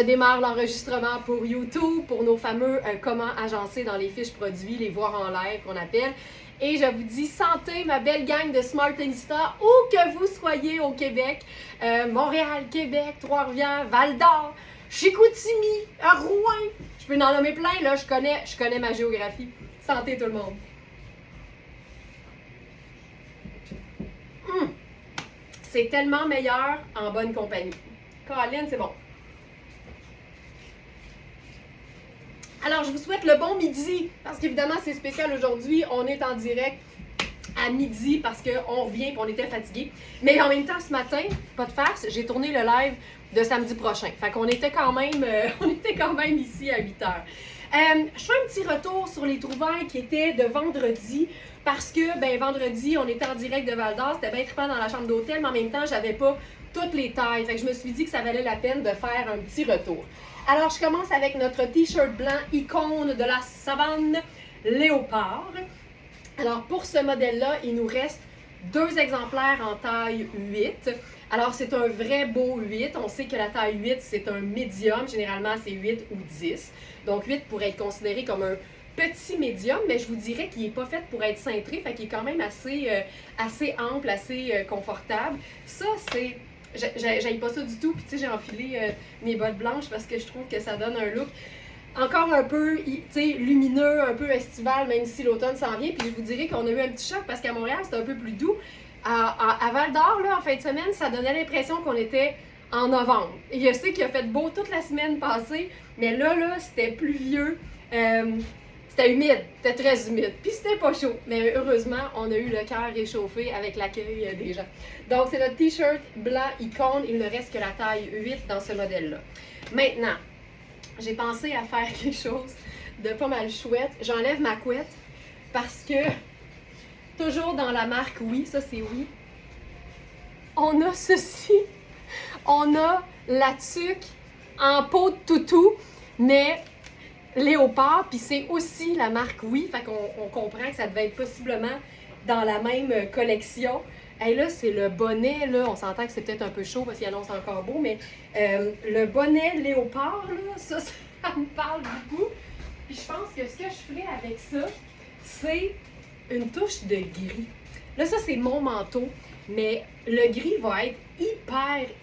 Je démarre l'enregistrement pour YouTube, pour nos fameux comment agencer dans les fiches produits, les voir en live qu'on appelle. Et je vous dis santé, ma belle gang de Smartista, où que vous soyez au Québec, Montréal, Québec, Trois-Rivières, Val-d'Or, Chicoutimi, Rouen. Je peux en nommer plein, là, je connais ma géographie. Santé tout le monde. C'est tellement meilleur en bonne compagnie. Caroline, c'est bon. Alors, je vous souhaite le bon midi, parce qu'évidemment, c'est spécial aujourd'hui. On est en direct à midi parce qu'on revient et on était fatigués. Mais en même temps, ce matin, pas de farce, j'ai tourné le live de samedi prochain. Fait qu'on était quand même ici à 8 heures. Je fais un petit retour sur les trouvailles qui étaient de vendredi parce que, vendredi, on était en direct de Val-d'Or. C'était bien trippant dans la chambre d'hôtel, mais en même temps, j'avais pas toutes les tailles. Fait que je me suis dit que ça valait la peine de faire un petit retour. Alors, je commence avec notre t-shirt blanc icône de la savane léopard. Alors, pour ce modèle-là, il nous reste 2 exemplaires en taille 8. Alors, c'est un vrai beau 8. On sait que la taille 8, c'est un médium. Généralement, c'est 8 ou 10. Donc, 8 pourrait être considéré comme un petit médium, mais je vous dirais qu'il n'est pas fait pour être cintré. Fait qu'il est quand même assez ample, assez confortable. Ça, c'est... J'aime pas ça du tout, puis tu sais, j'ai enfilé mes bottes blanches parce que je trouve que ça donne un look encore un peu, tu sais, lumineux, un peu estival, même si l'automne s'en vient. Puis je vous dirais qu'on a eu un petit choc parce qu'à Montréal, c'était un peu plus doux. À Val-d'Or, là, en fin de semaine, ça donnait l'impression qu'on était en novembre. Et je sais qu'il a fait beau toute la semaine passée, mais là, c'était pluvieux. C'était humide, c'était très humide. Puis c'était pas chaud, mais heureusement, on a eu le cœur réchauffé avec l'accueil des gens. Donc, c'est notre t-shirt blanc icône. Il ne reste que la taille 8 dans ce modèle-là. Maintenant, j'ai pensé à faire quelque chose de pas mal chouette. J'enlève ma couette parce que, toujours dans la marque Oui, ça c'est Oui, on a ceci. On a la tuque en peau de toutou, mais léopard, puis c'est aussi la marque Oui, fait qu'on comprend que ça devait être possiblement dans la même collection. Et là, c'est le bonnet, là, on s'entend que c'est peut-être un peu chaud parce qu'il annonce encore beau, mais le bonnet léopard, là, ça me parle beaucoup. Puis je pense que ce que je ferais avec ça, c'est une touche de gris. Là, ça, c'est mon manteau, mais le gris va être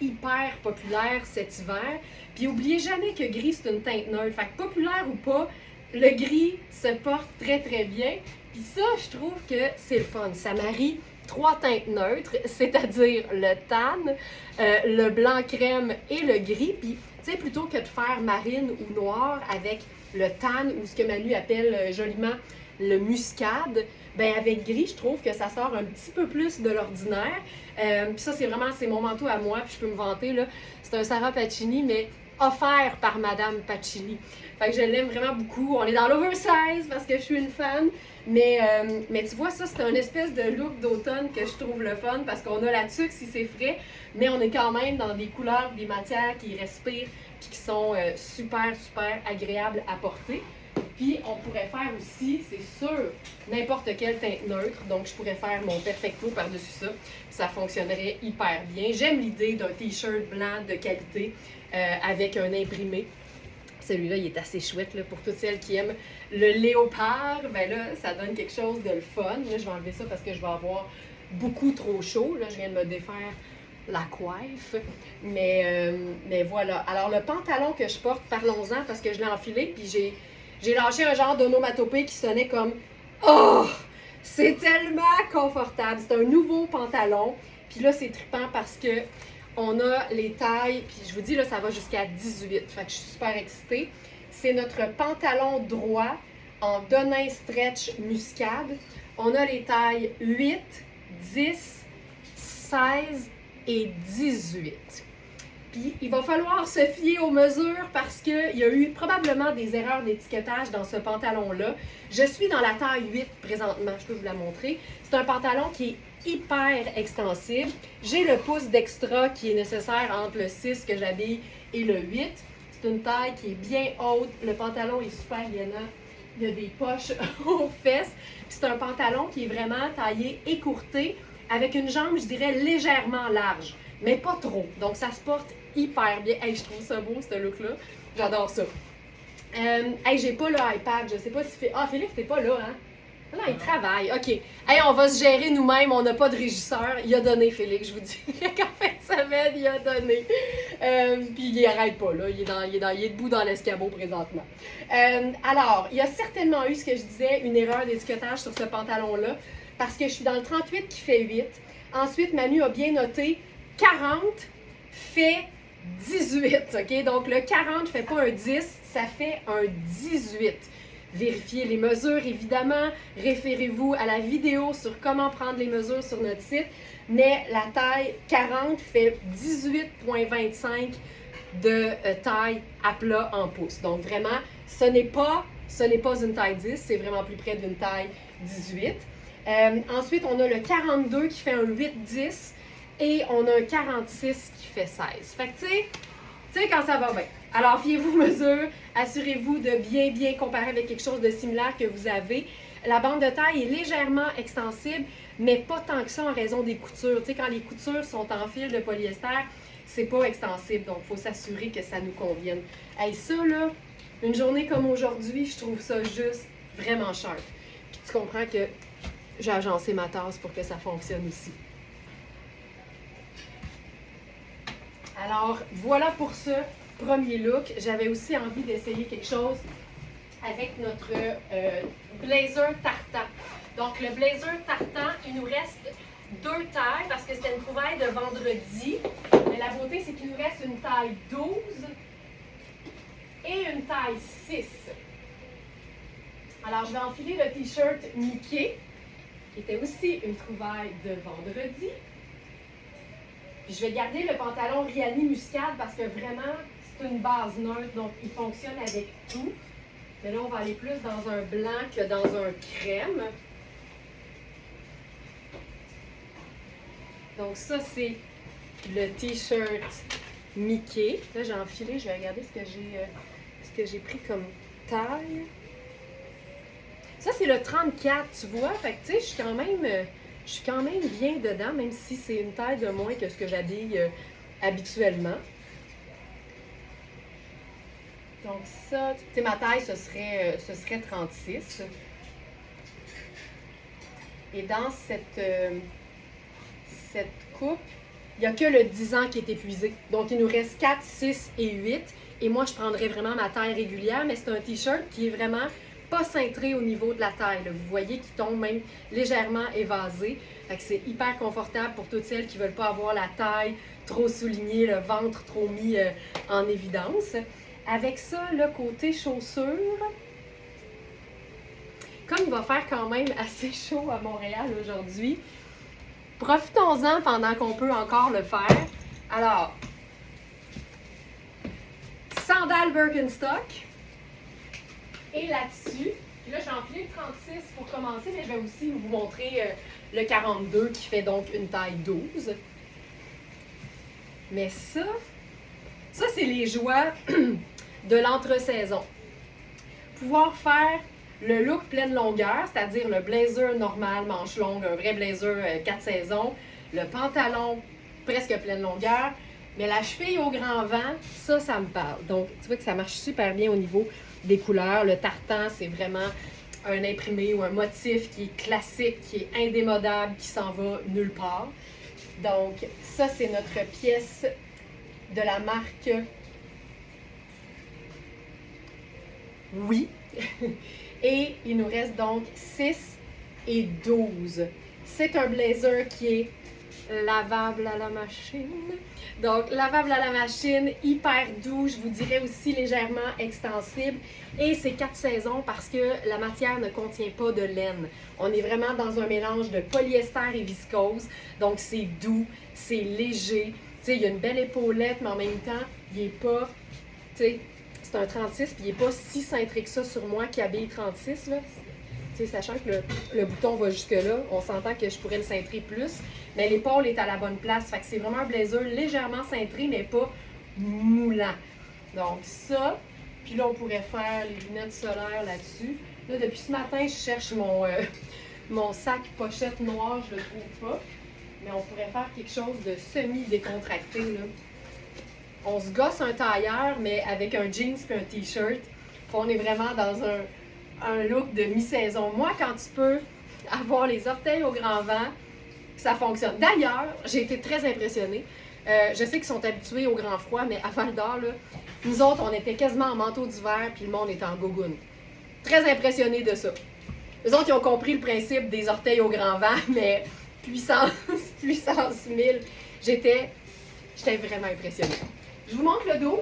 hyper populaire cet hiver. Puis oubliez jamais que gris, c'est une teinte neutre. Fait que populaire ou pas, le gris se porte très bien. Puis ça, je trouve que c'est le fun. Ça marie 3 teintes neutres, c'est-à-dire le tan, le blanc crème et le gris. Puis, tu sais, plutôt que de faire marine ou noir avec le tan ou ce que Manu appelle joliment le muscade, ben avec gris, je trouve que ça sort un petit peu plus de l'ordinaire. Puis ça, c'est mon manteau à moi, puis je peux me vanter, là. C'est un Sarah Pacini, mais offert par Madame Pacini. Fait que je l'aime vraiment beaucoup. On est dans l'oversize parce que je suis une fan. Mais tu vois, ça, c'est un espèce de look d'automne que je trouve le fun parce qu'on a la tuque si c'est frais, mais on est quand même dans des couleurs, des matières qui respirent puis qui sont super agréables à porter. Puis on pourrait faire aussi, c'est sûr, n'importe quelle teinte neutre. Donc je pourrais faire mon perfecto par-dessus ça. Ça fonctionnerait hyper bien. J'aime l'idée d'un t-shirt blanc de qualité avec un imprimé. Celui-là, il est assez chouette là, pour toutes celles qui aiment le léopard. Ben là, ça donne quelque chose de le fun. Là, je vais enlever ça parce que je vais avoir beaucoup trop chaud. Là, je viens de me défaire la coiffe. Mais voilà. Alors, le pantalon que je porte, parlons-en parce que je l'ai enfilé. Puis j'ai lâché un genre d'onomatopée qui sonnait comme « Oh! C'est tellement confortable! » C'est un nouveau pantalon. Puis là, c'est trippant parce que on a les tailles, puis je vous dis, là, ça va jusqu'à 18. Fait que je suis super excitée. C'est notre pantalon droit en Denain Stretch Muscade. On a les tailles 8, 10, 16 et 18. Puis il va falloir se fier aux mesures parce qu'il y a eu probablement des erreurs d'étiquetage dans ce pantalon-là. Je suis dans la taille 8 présentement, je peux vous la montrer. C'est un pantalon qui est hyper extensible. J'ai le pouce d'extra qui est nécessaire entre le 6 que j'habille et le 8. C'est une taille qui est bien haute. Le pantalon est super gainant. Il y a des poches aux fesses. C'est un pantalon qui est vraiment taillé écourté avec une jambe, je dirais, légèrement large, mais pas trop. Donc, ça se porte hyper bien. Hey, je trouve ça beau, ce look-là. J'adore ça. Hey, j'ai pas le iPad. Je sais pas si... Ah, Félix, t'es pas là, hein? Non, il travaille. OK. Hey, on va se gérer nous-mêmes. On n'a pas de régisseur. Il a donné, Félix. Je vous dis qu'en fin de semaine, il a donné. Puis il arrête pas, là. Il est debout dans l'escabeau présentement. Alors, il y a certainement eu, ce que je disais, une erreur d'étiquetage sur ce pantalon-là. Parce que je suis dans le 38 qui fait 8. Ensuite, Manu a bien noté 40 fait 18. OK? Donc, le 40 ne fait pas un 10, ça fait un 18. Vérifiez les mesures, évidemment. Référez-vous à la vidéo sur comment prendre les mesures sur notre site. Mais la taille 40 fait 18,25 de taille à plat en pouces. Donc vraiment, ce n'est pas une taille 10, c'est vraiment plus près d'une taille 18. Ensuite, on a le 42 qui fait un 8-10 et on a un 46 qui fait 16. Fait que tu sais quand ça va bien. Alors, fiez-vous aux mesures, assurez-vous de bien comparer avec quelque chose de similaire que vous avez. La bande de taille est légèrement extensible, mais pas tant que ça en raison des coutures. Tu sais, quand les coutures sont en fil de polyester, c'est pas extensible, donc il faut s'assurer que ça nous convienne. Hey, ça là, une journée comme aujourd'hui, je trouve ça juste vraiment sharp. Puis tu comprends que j'ai agencé ma tasse pour que ça fonctionne aussi. Alors, voilà pour ce premier look. J'avais aussi envie d'essayer quelque chose avec notre blazer tartan. Donc, le blazer tartan, il nous reste 2 tailles parce que c'était une trouvaille de vendredi. Mais la beauté, c'est qu'il nous reste une taille 12 et une taille 6. Alors, je vais enfiler le t-shirt Mickey, qui était aussi une trouvaille de vendredi. Puis je vais garder le pantalon Riani Muscade parce que vraiment, c'est une base neutre, donc il fonctionne avec tout. Mais là, on va aller plus dans un blanc que dans un crème. Donc ça, c'est le t-shirt Mickey. Là, j'ai enfilé, je vais regarder ce que j'ai pris comme taille. Ça, c'est le 34, tu vois. Fait que tu sais, je suis quand même bien dedans, même si c'est une taille de moins que ce que j'habille habituellement. Donc ça, tu sais, ma taille, ce serait 36. Et dans cette coupe, il n'y a que le 10 ans qui est épuisé. Donc, il nous reste 4, 6 et 8. Et moi, je prendrais vraiment ma taille régulière, mais c'est un t-shirt qui est vraiment pas cintré au niveau de la taille. Là. Vous voyez qu'il tombe même légèrement évasé. Fait que c'est hyper confortable pour toutes celles qui ne veulent pas avoir la taille trop soulignée, le ventre trop mis en évidence. Avec ça, le côté chaussures, comme il va faire quand même assez chaud à Montréal aujourd'hui, profitons-en pendant qu'on peut encore le faire. Alors, sandales Birkenstock. Et là-dessus, là j'ai enfilé le 36 pour commencer, mais je vais aussi vous montrer le 42 qui fait donc une taille 12. Mais ça c'est les joies de l'entre-saison. Pouvoir faire le look pleine longueur, c'est-à-dire le blazer normal, manche longue, un vrai blazer 4 saisons, le pantalon presque pleine longueur, mais la cheville au grand vent, ça me parle. Donc, tu vois que ça marche super bien au niveau des couleurs. Le tartan, c'est vraiment un imprimé ou un motif qui est classique, qui est indémodable, qui s'en va nulle part. Donc, ça, c'est notre pièce de la marque Oui. Et il nous reste donc 6 et 12. C'est un blazer qui est lavable à la machine. Donc, lavable à la machine, hyper doux, je vous dirais aussi légèrement extensible. Et c'est 4 saisons parce que la matière ne contient pas de laine. On est vraiment dans un mélange de polyester et viscose. Donc, c'est doux, c'est léger. Tu sais, il y a une belle épaulette, mais en même temps, il n'est pas, tu sais, c'est un 36, puis il n'est pas si cintré que ça sur moi qui habille 36, là. Tu sais, sachant que le bouton va jusque-là, on s'entend que je pourrais le cintrer plus, mais l'épaule est à la bonne place. Fait que c'est vraiment un blazer légèrement cintré, mais pas moulant. Donc ça, puis là, on pourrait faire les lunettes solaires là-dessus. Là, depuis ce matin, je cherche mon sac pochette noir, je le trouve pas. Mais on pourrait faire quelque chose de semi-décontracté, là. on se gosse un tailleur, mais avec un jeans et un t-shirt. On est vraiment dans un look de mi-saison. Moi, quand tu peux avoir les orteils au grand vent, ça fonctionne. D'ailleurs, j'ai été très impressionnée. Je sais qu'ils sont habitués au grand froid, mais à Val d'Or, là, nous autres, on était quasiment en manteau d'hiver, puis le monde était en gogoune. Très impressionnée de ça. Les autres, ils ont compris le principe des orteils au grand vent, mais puissance 1000. J'étais vraiment impressionnée. Je vous montre le 12.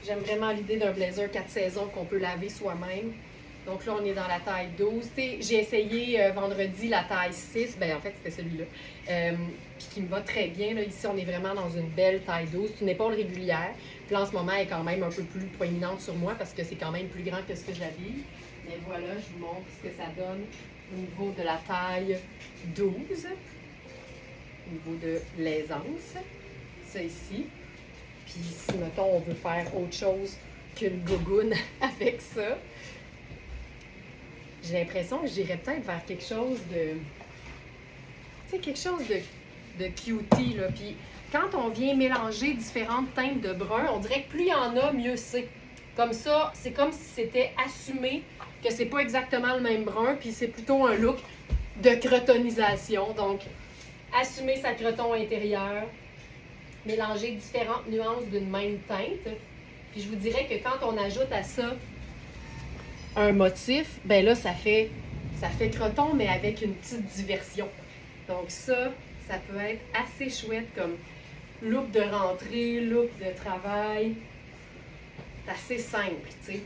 J'aime vraiment l'idée d'un blazer 4 saisons qu'on peut laver soi-même. Donc là, on est dans la taille 12. J'ai essayé vendredi la taille 6. Ben en fait, c'était celui-là. Puis qui me va très bien. Là. Ici, on est vraiment dans une belle taille 12. C'est une épaule régulière. Puis là, en ce moment, elle est quand même un peu plus proéminente sur moi parce que c'est quand même plus grand que ce que j'habille. Mais voilà, je vous montre ce que ça donne au niveau de la taille 12. Au niveau de l'aisance. Ça ici. Puis si, mettons, on veut faire autre chose qu'une gougoune avec ça, j'ai l'impression que j'irais peut-être vers quelque chose de... Tu sais, quelque chose de cutie, là. Puis quand on vient mélanger différentes teintes de brun, on dirait que plus il y en a, mieux c'est. Comme ça, c'est comme si c'était assumé que c'est pas exactement le même brun, puis c'est plutôt un look de crotonisation. Donc, assumer sa croton intérieure, mélanger différentes nuances d'une même teinte. Puis je vous dirais que quand on ajoute à ça un motif, ben là, ça fait croton, mais avec une petite diversion. Donc ça peut être assez chouette comme look de rentrée, look de travail. C'est assez simple, tu sais.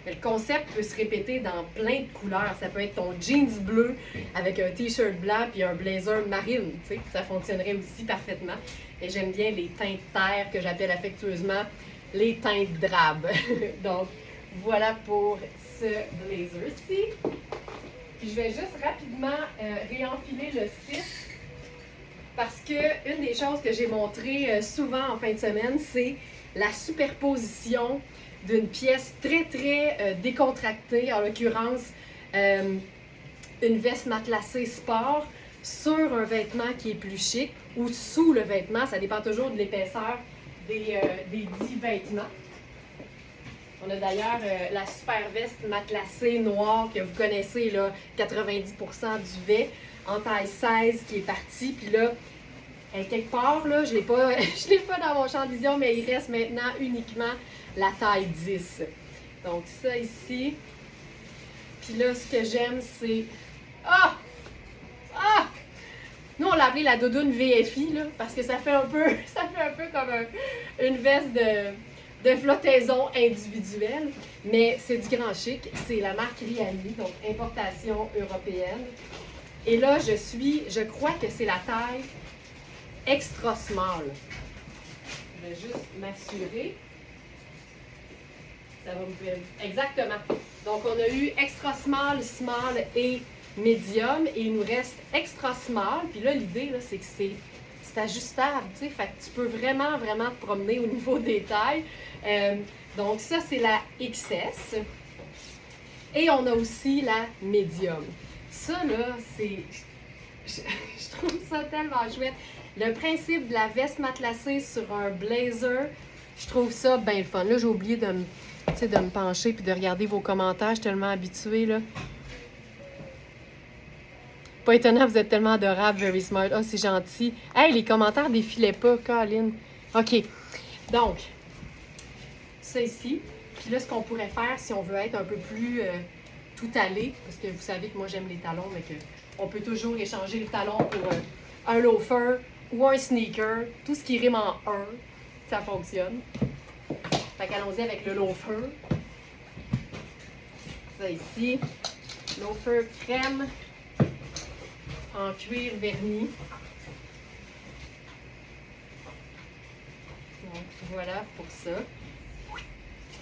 Le concept peut se répéter dans plein de couleurs. Ça peut être ton jeans bleu avec un t-shirt blanc puis un blazer marine, tu sais. Ça fonctionnerait aussi parfaitement. Et j'aime bien les teintes terre que j'appelle affectueusement les teintes drabes. Donc, voilà pour ce blazer-ci. Puis je vais juste rapidement réenfiler le 6 parce que une des choses que j'ai montrées souvent en fin de semaine, c'est la superposition d'une pièce très, très décontractée, en l'occurrence une veste matelassée sport sur un vêtement qui est plus chic ou sous le vêtement, ça dépend toujours de l'épaisseur des 10 vêtements. On a d'ailleurs la super veste matelassée noire que vous connaissez, là, 90% duvet, en taille 16 qui est partie. Puis là, quelque part, là, je l'ai pas dans mon champ de vision, mais il reste maintenant uniquement la taille 10. Donc ça ici. Puis là, ce que j'aime, c'est... Ah! Ah! Nous, on l'a appelé la doudoune VFI, là, parce que ça fait un peu comme une veste de flottaison individuelle. Mais c'est du grand chic. C'est la marque Riani, donc importation européenne. Et là, je crois que c'est la taille extra small. Je vais juste m'assurer. Ça va me faire... Exactement. Donc, on a eu extra small, small et medium. Et il nous reste extra small. Puis là, l'idée, là, c'est que c'est ajustable, tu sais. Fait que tu peux vraiment, vraiment te promener au niveau des tailles. Donc, ça, c'est la XS. Et on a aussi la medium. Ça, là, c'est... Je trouve ça tellement chouette. Le principe de la veste matelassée sur un blazer, je trouve ça bien le fun. Là, j'ai oublié de me pencher puis de regarder vos commentaires. Je suis tellement habituée, là. Pas étonnant, vous êtes tellement adorable, very smart. Ah, c'est gentil. Hey, les commentaires défilaient pas, Colin. OK. Donc, ça ici. Puis là, ce qu'on pourrait faire, si on veut être un peu plus tout allé, parce que vous savez que moi, j'aime les talons, mais on peut toujours échanger le talon pour un loafer ou un sneaker. Tout ce qui rime en 1, ça fonctionne. Fait qu'allons-y avec le loafer. Ça ici. Loafer crème en cuir verni. Donc, voilà pour ça.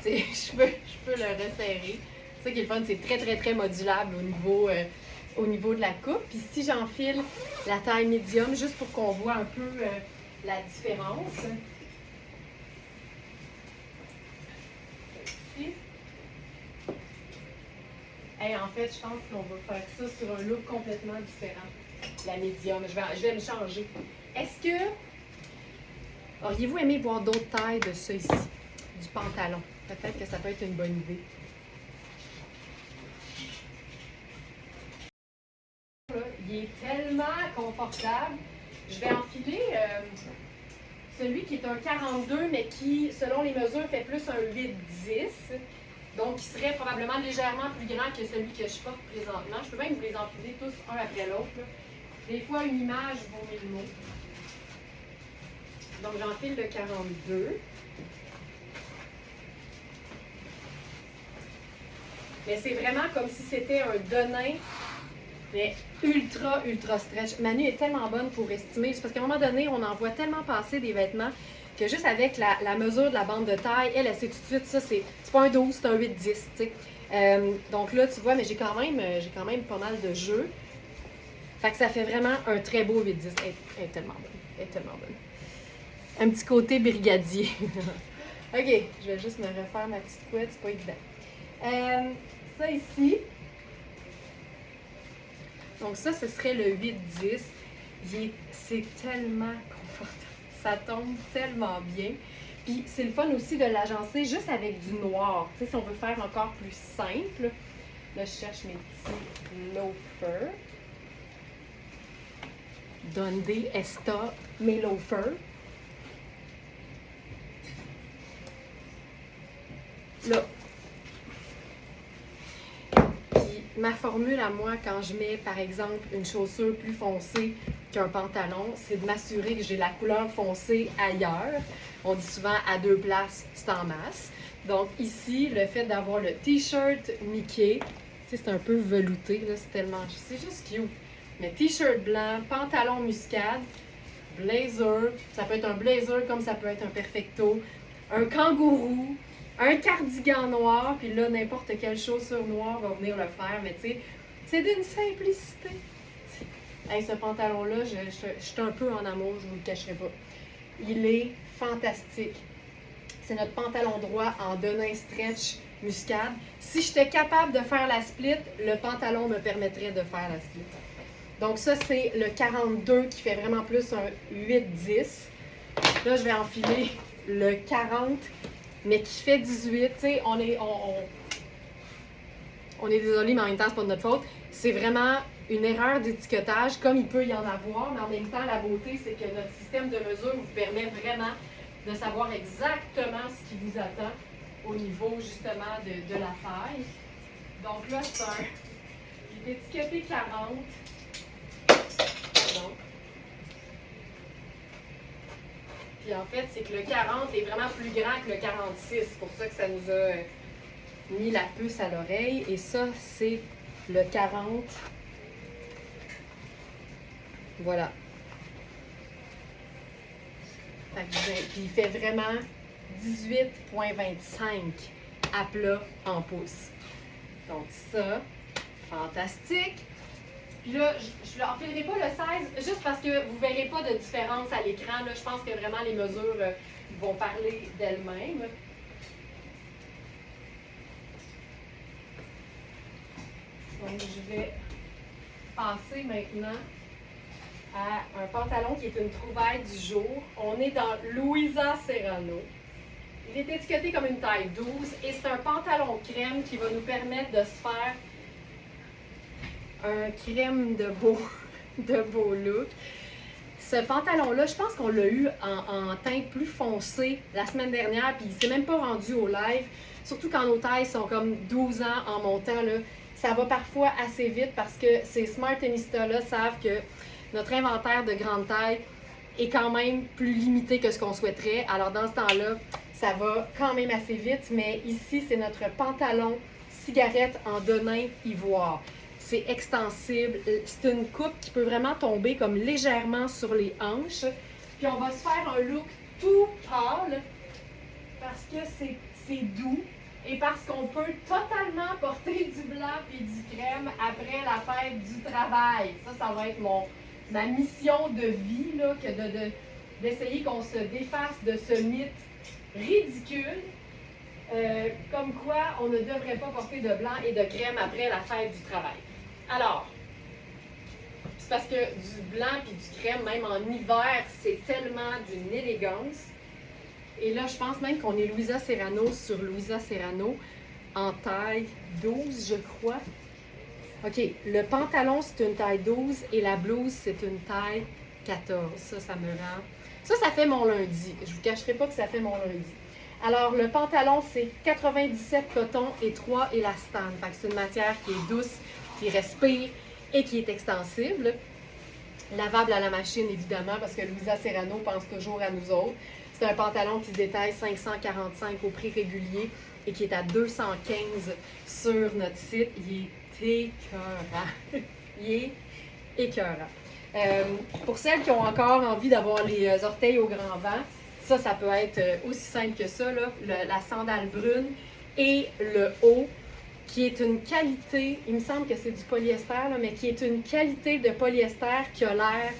Je peux le resserrer. Ça qui est le fun, c'est très, très, très modulable au niveau de la coupe. Puis si j'enfile la taille médium, juste pour qu'on voit un peu la différence. Ici. Hey, en fait, je pense qu'on va faire ça sur un look complètement différent. La médium. Je vais me changer. Est-ce que auriez-vous aimé voir d'autres tailles de ça ici? Du pantalon. Peut-être que ça peut être une bonne idée. Là, il est tellement confortable. Je vais enfiler celui qui est un 42, mais qui, selon les mesures, fait plus un 8-10. Donc, il serait probablement légèrement plus grand que celui que je porte présentement. Je peux même vous les enfiler tous un après l'autre. Des fois, une image vaut 1000 mots. Donc, j'enfile le 42. Mais c'est vraiment comme si c'était un denim, mais ultra, ultra stretch. Manu est tellement bonne pour estimer. C'est parce qu'à un moment donné, on en voit tellement passer des vêtements que juste avec la mesure de la bande de taille, elle sait tout de suite, ça, c'est pas un 12, c'est un 8-10, tu sais. Donc là, tu vois, mais j'ai quand même pas mal de jeux. Fait que ça fait vraiment un très beau 8-10. Elle est tellement bonne. Elle est tellement bonne. Un petit côté brigadier. OK, je vais juste me refaire ma petite couette, c'est pas évident. Ça ici. Donc ça, ce serait le 8-10. C'est tellement confortable. Ça tombe tellement bien. Puis c'est le fun aussi de l'agencer juste avec du noir. Tu sais, si on veut faire encore plus simple. Là, je cherche mes petits loafers. Donde está mes loafers? Là. Ma formule à moi, quand je mets, par exemple, une chaussure plus foncée qu'un pantalon, c'est de m'assurer que j'ai la couleur foncée ailleurs. On dit souvent à deux places, c'est en masse. Donc ici, le fait d'avoir le t-shirt Mickey, tu sais, c'est un peu velouté, là, c'est juste cute. Mais t-shirt blanc, pantalon muscade, blazer, ça peut être un blazer comme ça peut être un perfecto, un kangourou, un cardigan noir, puis là, n'importe quelle chaussure noire va venir le faire, mais tu sais, c'est d'une simplicité. Hey, ce pantalon-là, je suis un peu en amour, je vous le cacherai pas. Il est fantastique. C'est notre pantalon droit en denim stretch muscade. Si j'étais capable de faire la split, le pantalon me permettrait de faire la split. Donc ça, c'est le 42 qui fait vraiment plus un 8-10. Là, je vais enfiler le 40, mais qui fait 18. Tu sais, on est désolé, mais en même temps, c'est pas de notre faute. C'est vraiment une erreur d'étiquetage, comme il peut y en avoir, mais en même temps, la beauté, c'est que notre système de mesure vous permet vraiment de savoir exactement ce qui vous attend au niveau, justement, de la taille. Donc là, c'est un... Il est étiqueté 40. Pardon. Puis en fait, c'est que le 40 est vraiment plus grand que le 46. C'est pour ça que ça nous a mis la puce à l'oreille. Et ça, c'est le 40. Voilà. Puis il fait vraiment 18,25 à plat en pouces. Donc ça, fantastique. Puis là, je ne l'enfilerai pas le 16, juste parce que vous ne verrez pas de différence à l'écran. Là, je pense que vraiment les mesures vont parler d'elles-mêmes. Donc, je vais passer maintenant à un pantalon qui est une trouvaille du jour. On est dans Louisa Serrano. Il est étiqueté comme une taille 12 et c'est un pantalon crème qui va nous permettre de se faire un crème de beau look. Ce pantalon-là, je pense qu'on l'a eu en teinte plus foncée la semaine dernière, puis il ne s'est même pas rendu au live. Surtout quand nos tailles sont comme 12 ans en montant, là, ça va parfois assez vite parce que ces Smartenista-là savent que notre inventaire de grande taille est quand même plus limité que ce qu'on souhaiterait. Alors dans ce temps-là, ça va quand même assez vite, mais ici, c'est notre pantalon cigarette en denim ivoire. C'est extensible. C'est une coupe qui peut vraiment tomber comme légèrement sur les hanches. Puis on va se faire un look tout pâle parce que c'est doux et parce qu'on peut totalement porter du blanc et du crème après la fête du travail. Ça va être ma mission de vie, là, que d'essayer qu'on se défasse de ce mythe ridicule. comme quoi on ne devrait pas porter de blanc et de crème après la fête du travail. Alors, c'est parce que du blanc et du crème, même en hiver, c'est tellement d'une élégance. Et là, je pense même qu'on est Louisa Serrano sur Louisa Serrano en taille 12, je crois. OK, le pantalon, c'est une taille 12 et la blouse, c'est une taille 14. Ça me rend... Ça fait mon lundi. Je ne vous cacherai pas que ça fait mon lundi. Alors, le pantalon, c'est 97 coton et 3 élastane. Fait que c'est une matière qui est douce, qui respire et qui est extensible. Lavable à la machine, évidemment, parce que Louisa Serrano pense toujours à nous autres. C'est un pantalon qui se détaille 545 au prix régulier et qui est à 215 sur notre site. Il est écœurant. Il est écœurant. Pour celles qui ont encore envie d'avoir les orteils au grand vent, ça peut être aussi simple que ça, là, la sandale brune et le haut, qui est une qualité, il me semble que c'est du polyester, là, mais qui est une qualité de polyester qui a l'air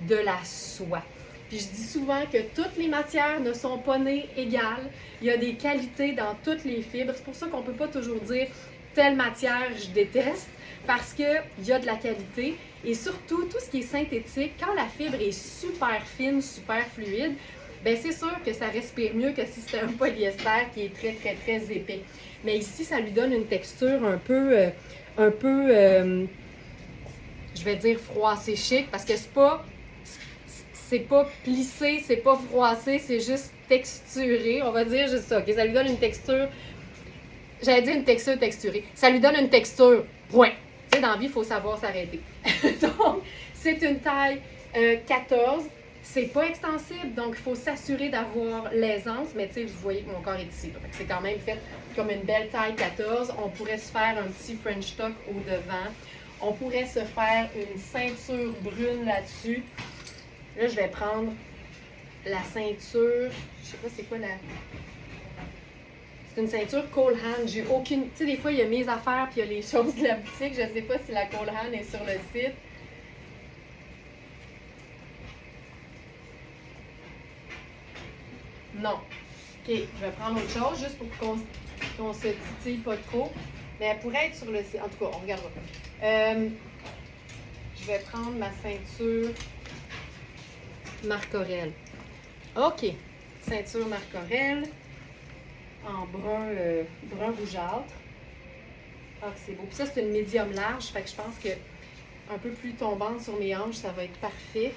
de la soie. Puis je dis souvent que toutes les matières ne sont pas nées égales. Il y a des qualités dans toutes les fibres. C'est pour ça qu'on ne peut pas toujours dire telle matière je déteste, parce qu'il y a de la qualité. Et surtout, tout ce qui est synthétique, quand la fibre est super fine, super fluide, bien c'est sûr que ça respire mieux que si c'était un polyester qui est très, très, très épais. Mais ici, ça lui donne une texture un peu je vais dire froissée chic, parce que c'est pas plissé, c'est pas froissé, c'est juste texturé. On va dire juste ça, OK? Ça lui donne une texture, j'allais dire une texture texturée. Ça lui donne une texture, point. Tu sais, dans la vie, il faut savoir s'arrêter. Donc, c'est une taille 14. C'est pas extensible, donc il faut s'assurer d'avoir l'aisance, mais tu sais, vous voyez que mon corps est ici. Donc c'est quand même fait comme une belle taille 14. On pourrait se faire un petit French tuck au devant. On pourrait se faire une ceinture brune là-dessus. Là, je vais prendre la ceinture. Je sais pas c'est quoi la... C'est une ceinture Cole Haan. J'ai aucune... Tu sais, des fois, il y a mes affaires puis il y a les choses de la boutique. Je sais pas si la Cole Haan est sur le site. Non. OK, je vais prendre autre chose juste pour qu'on se titille pas trop. Mais elle pourrait être sur le site. En tout cas, on regardera. Je vais prendre ma ceinture Marc Aurèle. OK. Ceinture Marc Aurèle en brun rougeâtre. Ah, c'est beau. Puis ça, c'est une médium large. Fait que je pense que un peu plus tombante sur mes hanches, ça va être parfait.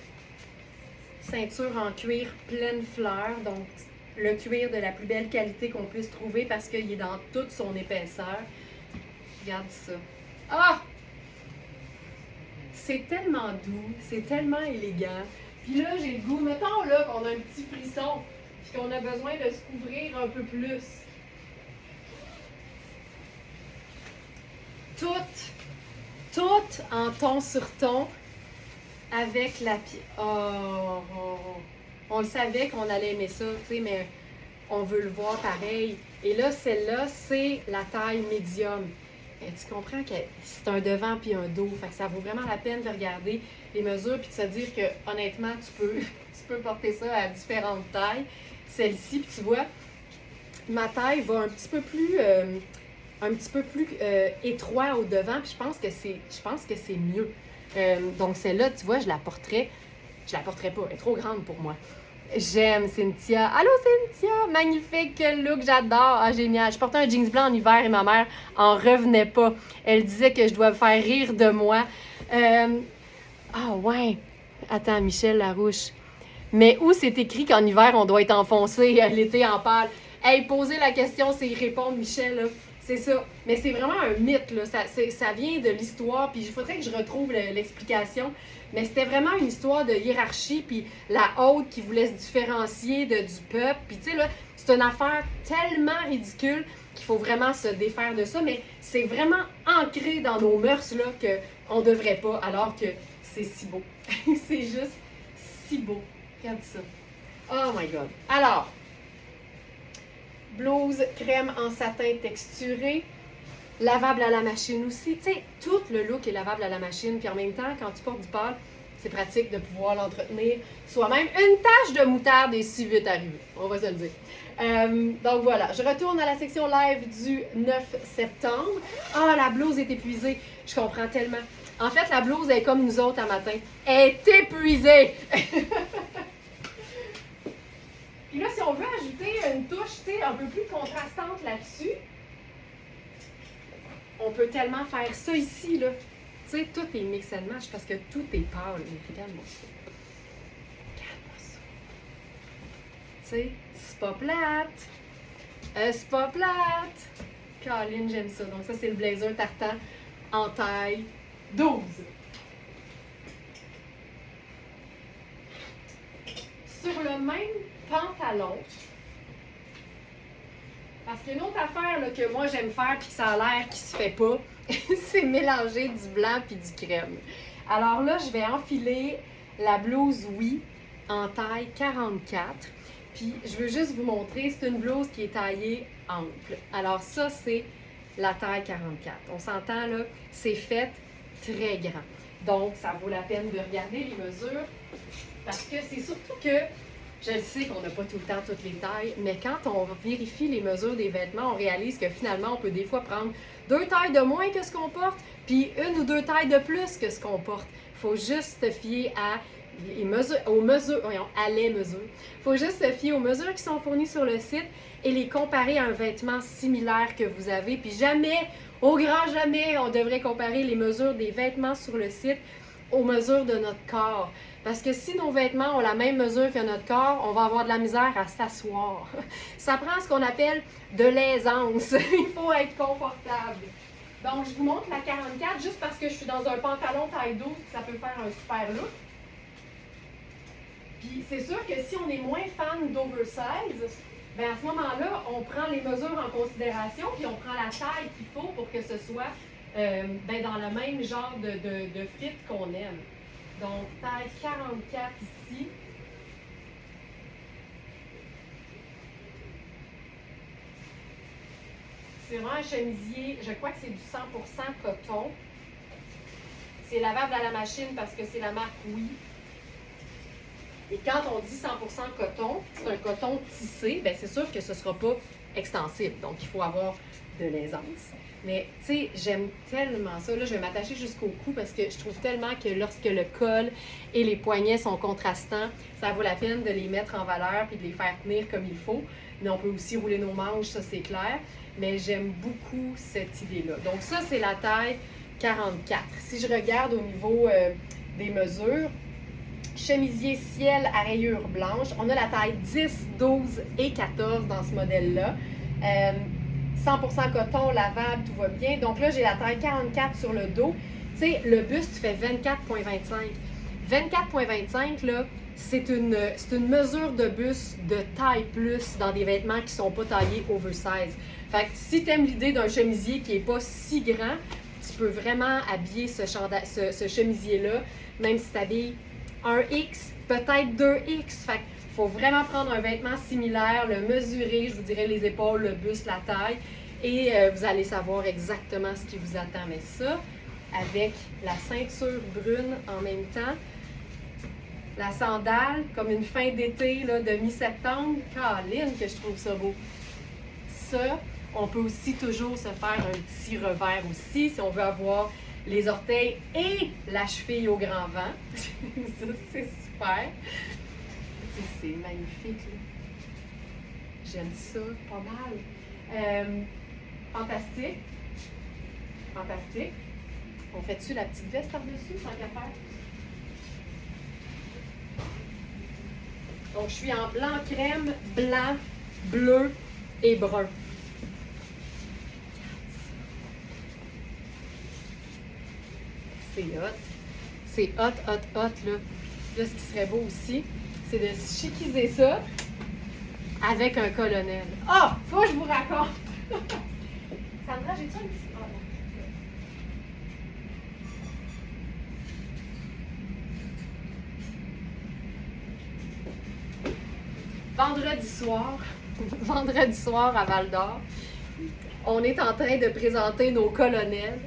Ceinture en cuir pleine fleur. Donc, le cuir de la plus belle qualité qu'on puisse trouver parce qu'il est dans toute son épaisseur. Regarde ça. Ah! C'est tellement doux, c'est tellement élégant. Puis là, j'ai le goût, mettons là qu'on a un petit frisson, puis qu'on a besoin de se couvrir un peu plus. Tout en ton sur ton, avec la on le savait qu'on allait aimer ça, tu sais, mais on veut le voir pareil. Et là, celle-là, c'est la taille médium. Et tu comprends que c'est un devant puis un dos. Fait que ça vaut vraiment la peine de regarder les mesures puis de se dire que honnêtement, tu peux porter ça à différentes tailles. Celle-ci, puis tu vois, ma taille va un petit peu plus étroit au devant, puis je pense que c'est mieux. Donc celle-là, tu vois, je la porterais pas, elle est trop grande pour moi. J'aime Cynthia. Allô Cynthia, magnifique look, j'adore. Ah génial. Je portais un jeans blanc en hiver et ma mère en revenait pas. Elle disait que je dois me faire rire de moi. Ah ouais. Attends, Michel Larouche. Mais où c'est écrit qu'en hiver on doit être enfoncé, l'été en pâle? Hey, poser la question, c'est y répondre, Michel. Là. C'est ça. Mais c'est vraiment un mythe, là. Ça vient de l'histoire, puis il faudrait que je retrouve l'explication. Mais c'était vraiment une histoire de hiérarchie, puis la haute qui voulait se différencier du peuple. Puis tu sais, là, c'est une affaire tellement ridicule qu'il faut vraiment se défaire de ça. Mais c'est vraiment ancré dans nos mœurs, là, qu'on ne devrait pas, alors que c'est si beau. C'est juste si beau. Regarde ça. Oh my God. Alors, blouse crème en satin texturé, lavable à la machine aussi. Tu sais, tout le look est lavable à la machine. Puis en même temps, quand tu portes du pâle, c'est pratique de pouvoir l'entretenir soi-même. Une tache de moutarde est si vite arrivée, on va se le dire. Donc voilà, je retourne à la section live du 9 septembre. Ah, la blouse est épuisée, je comprends tellement. En fait, la blouse est comme nous autres à matin. Elle est épuisée! Puis là, si on veut ajouter une touche, tu sais, un peu plus contrastante là-dessus, on peut tellement faire ça ici, là. Tu sais, tout est mix and match parce que tout est pâle. Regarde-moi ça. Regarde-moi ça. Tu sais, c'est pas plate. C'est pas plate. Caroline, j'aime ça. Donc ça, c'est le blazer tartan en taille 12. Sur le même pantalon, parce qu'une autre affaire là, que moi j'aime faire puis que ça a l'air qui se fait pas, c'est mélanger du blanc puis du crème. Alors là, je vais enfiler la blouse Oui en taille 44. Puis je veux juste vous montrer, c'est une blouse qui est taillée ample. Alors ça, c'est la taille 44. On s'entend là, c'est fait très grand. Donc, ça vaut la peine de regarder les mesures parce que c'est surtout que je le sais qu'on n'a pas tout le temps toutes les tailles, mais quand on vérifie les mesures des vêtements, on réalise que finalement, on peut des fois prendre 2 tailles de moins que ce qu'on porte, puis 1 ou 2 tailles de plus que ce qu'on porte. Il faut juste se fier à les mesures. Il faut juste se fier aux mesures qui sont fournies sur le site et les comparer à un vêtement similaire que vous avez. Puis jamais, au grand jamais, on devrait comparer les mesures des vêtements sur le site aux mesures de notre corps. Parce que si nos vêtements ont la même mesure que notre corps, on va avoir de la misère à s'asseoir. Ça prend ce qu'on appelle de l'aisance. Il faut être confortable. Donc, je vous montre la 44 juste parce que je suis dans un pantalon taille 12, ça peut faire un super look. Puis, c'est sûr que si on est moins fan d'oversize, bien à ce moment-là, on prend les mesures en considération, puis on prend la taille qu'il faut pour que ce soit dans le même genre de fit qu'on aime. Donc, taille 44 ici. C'est vraiment un chemisier, je crois que c'est du 100% coton. C'est lavable à la machine parce que c'est la marque Oui. Et quand on dit 100% coton, c'est un coton tissé, bien c'est sûr que ce ne sera pas extensible. Donc, il faut avoir de l'aisance. Mais, tu sais, j'aime tellement ça. Là, je vais m'attacher jusqu'au cou parce que je trouve tellement que lorsque le col et les poignets sont contrastants, ça vaut la peine de les mettre en valeur et de les faire tenir comme il faut. Mais on peut aussi rouler nos manches, ça c'est clair. Mais j'aime beaucoup cette idée-là. Donc ça, c'est la taille 44. Si je regarde au niveau des mesures, chemisier ciel à rayures blanches, on a la taille 10, 12 et 14 dans ce modèle-là. 100% coton, lavable, tout va bien. Donc là, j'ai la taille 44 sur le dos. Tu sais, le buste fait 24,25. 24,25, là, c'est une mesure de buste de taille plus dans des vêtements qui ne sont pas taillés oversize. Fait que si tu aimes l'idée d'un chemisier qui n'est pas si grand, tu peux vraiment habiller ce chemisier-là, même si tu habilles un X, peut-être 2X. Fait il faut vraiment prendre un vêtement similaire, le mesurer, je vous dirais les épaules, le buste, la taille, et vous allez savoir exactement ce qui vous attend. Mais ça, avec la ceinture brune en même temps, la sandale, comme une fin d'été là, de mi-septembre, Caroline, que je trouve ça beau. Ça, on peut aussi toujours se faire un petit revers aussi, si on veut avoir les orteils et la cheville au grand vent. Ça, c'est super. C'est magnifique, là. J'aime ça, pas mal. Fantastique. Fantastique. On fait-tu la petite veste par-dessus, tant qu'à faire? Donc, je suis en blanc crème, blanc, bleu et brun. C'est hot. C'est hot, hot, hot, là. Là, ce qui serait beau aussi, c'est de chiquiser ça avec un colonel. Ah! Faut que je vous raconte! Sandra, j'ai-tu un petit... Oh, vendredi soir à Val-d'Or, on est en train de présenter nos colonels.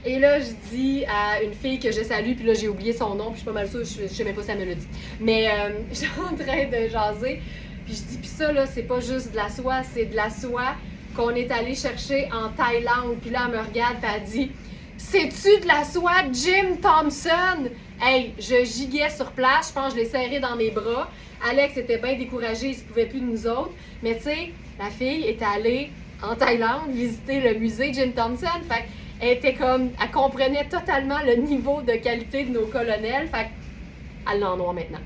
Et là, je dis à une fille que je salue, puis là, j'ai oublié son nom, puis je suis pas mal sûre, je sais même pas si elle me l'a dit. Mais je suis en train de jaser, puis je dis, puis ça, là, c'est pas juste de la soie, c'est de la soie qu'on est allé chercher en Thaïlande. Puis là, elle me regarde, puis elle dit, c'est-tu de la soie Jim Thompson? Hey, je giguais sur place, je pense que je l'ai serré dans mes bras. Alex était bien découragé, il se pouvait plus de nous autres. Mais tu sais, la fille était allée en Thaïlande visiter le musée Jim Thompson. Fait elle était comme, elle comprenait totalement le niveau de qualité de nos colonels. Fait elle l'a en noir maintenant.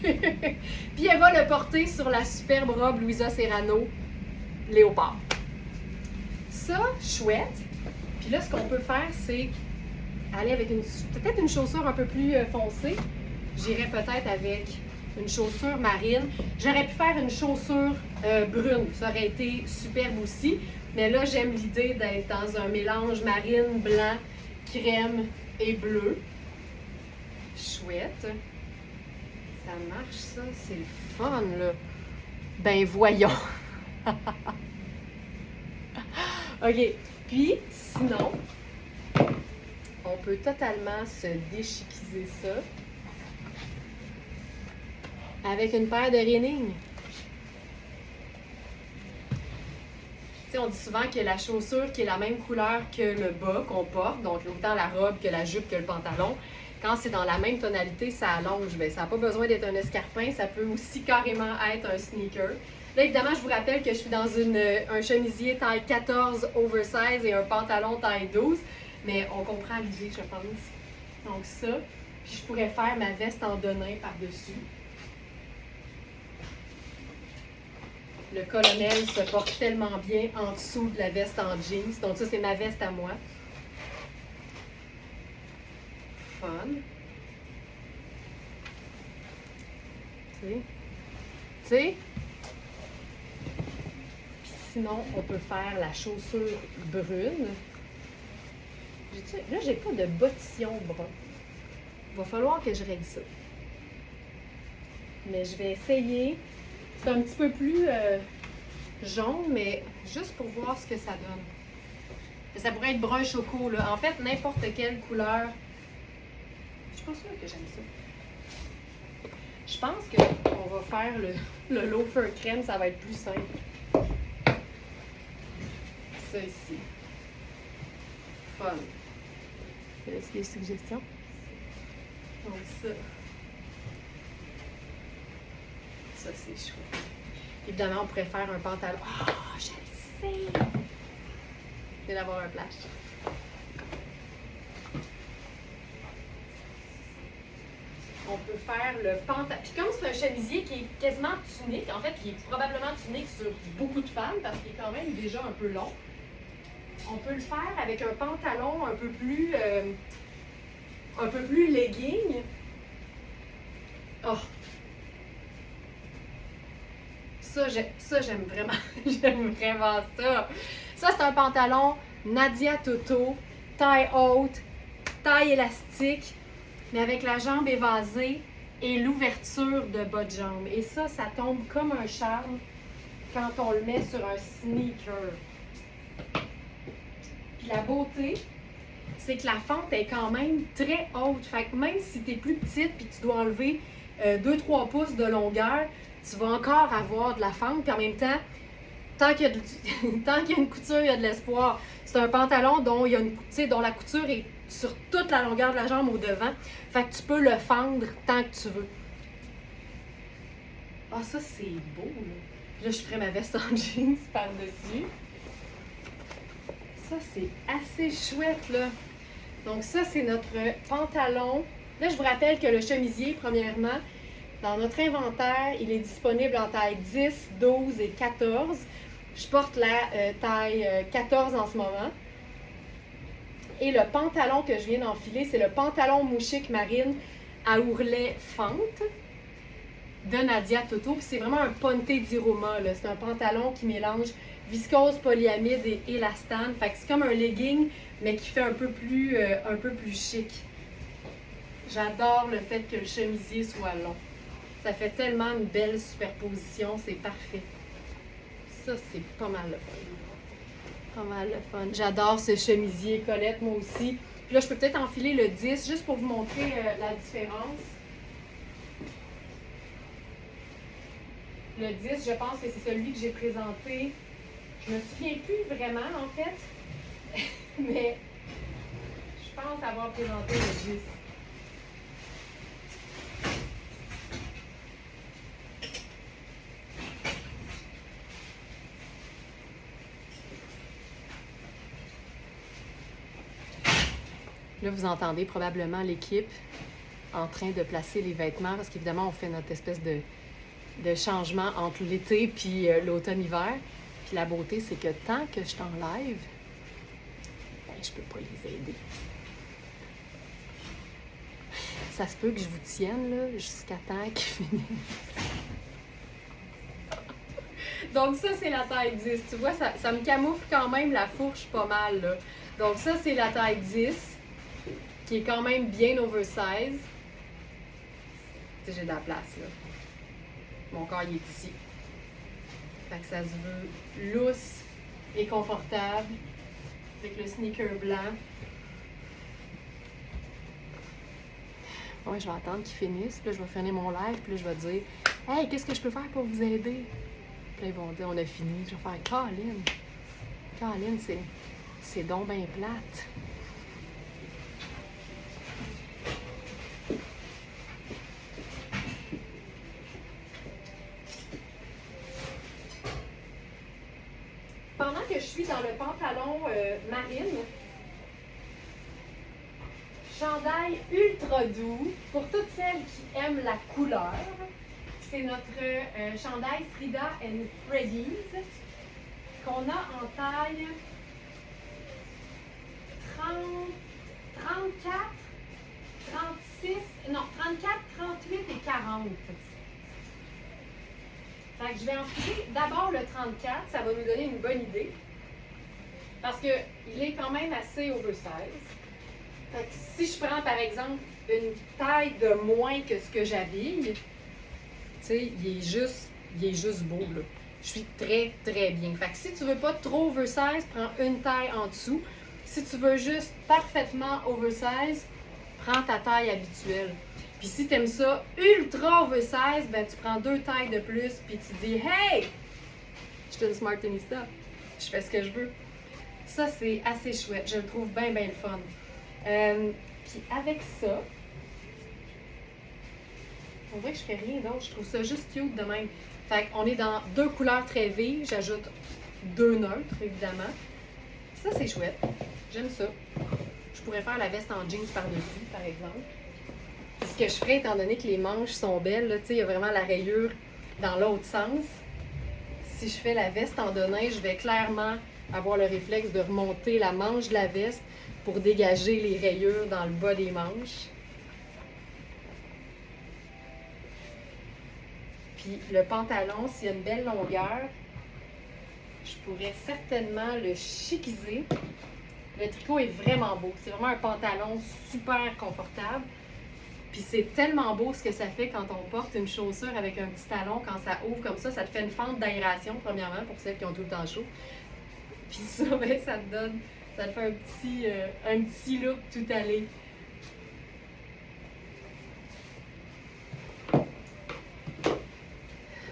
Puis elle va le porter sur la superbe robe Louisa Serrano léopard. Ça, chouette. Puis là, ce qu'on peut faire, c'est aller avec peut-être une chaussure un peu plus foncée. J'irais peut-être avec une chaussure marine. J'aurais pu faire une chaussure brune. Ça aurait été superbe aussi. Mais là, j'aime l'idée d'être dans un mélange marine, blanc, crème et bleu. Chouette. Ça marche, ça. C'est le fun, là. Ben, voyons. OK. Puis, sinon, on peut totalement se déchiquiser ça avec une paire de Renning. Tu sais, on dit souvent que la chaussure qui est la même couleur que le bas qu'on porte, donc autant la robe que la jupe que le pantalon, quand c'est dans la même tonalité, ça allonge. Bien, ça n'a pas besoin d'être un escarpin, ça peut aussi carrément être un sneaker. Là, évidemment, je vous rappelle que je suis dans un chemisier taille 14 oversize et un pantalon taille 12, mais on comprend l'idée, je pense. Donc ça, puis je pourrais faire ma veste en denim par-dessus. Le colonel se porte tellement bien en dessous de la veste en jeans. Donc ça, c'est ma veste à moi. Fun. Tu sais? Puis sinon, on peut faire la chaussure brune. Là, j'ai pas de bottillon brun. Il va falloir que je règle ça. Mais je vais essayer. C'est un petit peu plus jaune, mais juste pour voir ce que ça donne. Ça pourrait être brun choco, là. En fait, n'importe quelle couleur. Je suis pas sûre que j'aime ça. Je pense qu'on va faire le loafer crème, ça va être plus simple. Ça ici. Fun. Est-ce qu'il y a des suggestions? Donc ça. Ça, c'est chouette. Évidemment, on pourrait faire un pantalon. Ah, je le sais! Je viens d'avoir un flash. On peut faire le pantalon. Puis comme c'est un chemisier qui est quasiment tunique, en fait, qui est probablement tunique sur beaucoup de femmes, parce qu'il est quand même déjà un peu long, on peut le faire avec un pantalon un peu plus legging. Oh! Ça, j'aime vraiment. J'aime vraiment ça. Ça, c'est un pantalon Nadia Toto, taille haute, taille élastique, mais avec la jambe évasée et l'ouverture de bas de jambe. Et ça tombe comme un charme quand on le met sur un sneaker. Puis la beauté, c'est que la fente est quand même très haute. Fait que même si tu es plus petite puis tu dois enlever 2-3 pouces de longueur, tu vas encore avoir de la fente. Puis en même temps, tant qu'il y a une couture, il y a de l'espoir. C'est un pantalon dont la couture est sur toute la longueur de la jambe au devant. Fait que tu peux le fendre tant que tu veux. Ah, ça, c'est beau, là. Là, je ferai ma veste en jeans par-dessus. Ça, c'est assez chouette, là. Donc ça, c'est notre pantalon. Là, je vous rappelle que le chemisier, premièrement, dans notre inventaire, il est disponible en taille 10, 12 et 14. Je porte la taille 14 en ce moment. Et le pantalon que je viens d'enfiler, c'est le pantalon mouchique marine à ourlet fente de Nadia Toto. Puis c'est vraiment un ponte di Roma, là. C'est un pantalon qui mélange viscose, polyamide et élastane. Fait que c'est comme un legging, mais qui fait un peu plus chic. J'adore le fait que le chemisier soit long. Ça fait tellement une belle superposition, c'est parfait. Ça, c'est pas mal le fun. Pas mal le fun. J'adore ce chemisier Colette, moi aussi. Puis là, je peux peut-être enfiler le 10 juste pour vous montrer la différence. Le 10, je pense que c'est celui que j'ai présenté. Je me souviens plus vraiment, en fait. Mais je pense avoir présenté le 10. Là, vous entendez probablement l'équipe en train de placer les vêtements parce qu'évidemment, on fait notre espèce de changement entre l'été puis l'automne-hiver. Puis la beauté, c'est que tant que je t'enlève, ben, je peux pas les aider. Ça se peut que je vous tienne là, jusqu'à temps qu'ils finissent. Donc ça, c'est la taille 10. Tu vois, ça me camoufle quand même la fourche pas mal, là. Donc ça, c'est la taille 10. Qui est quand même bien oversize. Tu sais, j'ai de la place, là. Mon corps, il est ici. Fait que ça se veut lousse et confortable. Avec le sneaker blanc. Ouais, je vais attendre qu'ils finissent. Puis là, je vais finir mon live. Puis là, je vais dire « Hey, qu'est-ce que je peux faire pour vous aider? » Puis là, ils vont dire « On a fini. » Je vais faire « Caroline, c'est donc bien plate. » Pendant que je suis dans le pantalon marine, chandail ultra doux pour toutes celles qui aiment la couleur. C'est notre chandail Frida and Freddy's qu'on a en taille 30, 34, 36, non 34, 38 et 40. Fait que je vais enfiler d'abord le 34, ça va nous donner une bonne idée. Parce qu'il est quand même assez oversize. Fait que si je prends par exemple une taille de moins que ce que j'habille, tu sais, il est juste beau, là. Je suis très, très bien. Fait que si tu veux pas trop oversize, prends une taille en dessous. Si tu veux juste parfaitement oversize, prends ta taille habituelle. Puis si tu aimes ça ultra oversize, ben tu prends 2 tailles de plus, puis tu dis « Hey! Je suis une smartinista. Je fais ce que je veux. » Ça, c'est assez chouette. Je le trouve bien, bien le fun. Puis avec ça, on dirait que je fais rien d'autre. Je trouve ça juste cute de même. Fait qu'on est dans 2 couleurs très vives. J'ajoute 2 neutres, évidemment. Ça, c'est chouette. J'aime ça. Je pourrais faire la veste en jeans par-dessus, par exemple. Puis ce que je ferais, étant donné que les manches sont belles, là, il y a vraiment la rayure dans l'autre sens. Si je fais la veste en denim, je vais clairement avoir le réflexe de remonter la manche de la veste pour dégager les rayures dans le bas des manches. Puis le pantalon, s'il y a une belle longueur, je pourrais certainement le chiquiser. Le tricot est vraiment beau. C'est vraiment un pantalon super confortable. Puis c'est tellement beau ce que ça fait quand on porte une chaussure avec un petit talon. Quand ça ouvre comme ça te fait une fente d'aération, premièrement, pour celles qui ont tout le temps chaud. Puis ça, ben, ça te fait un petit look tout allé.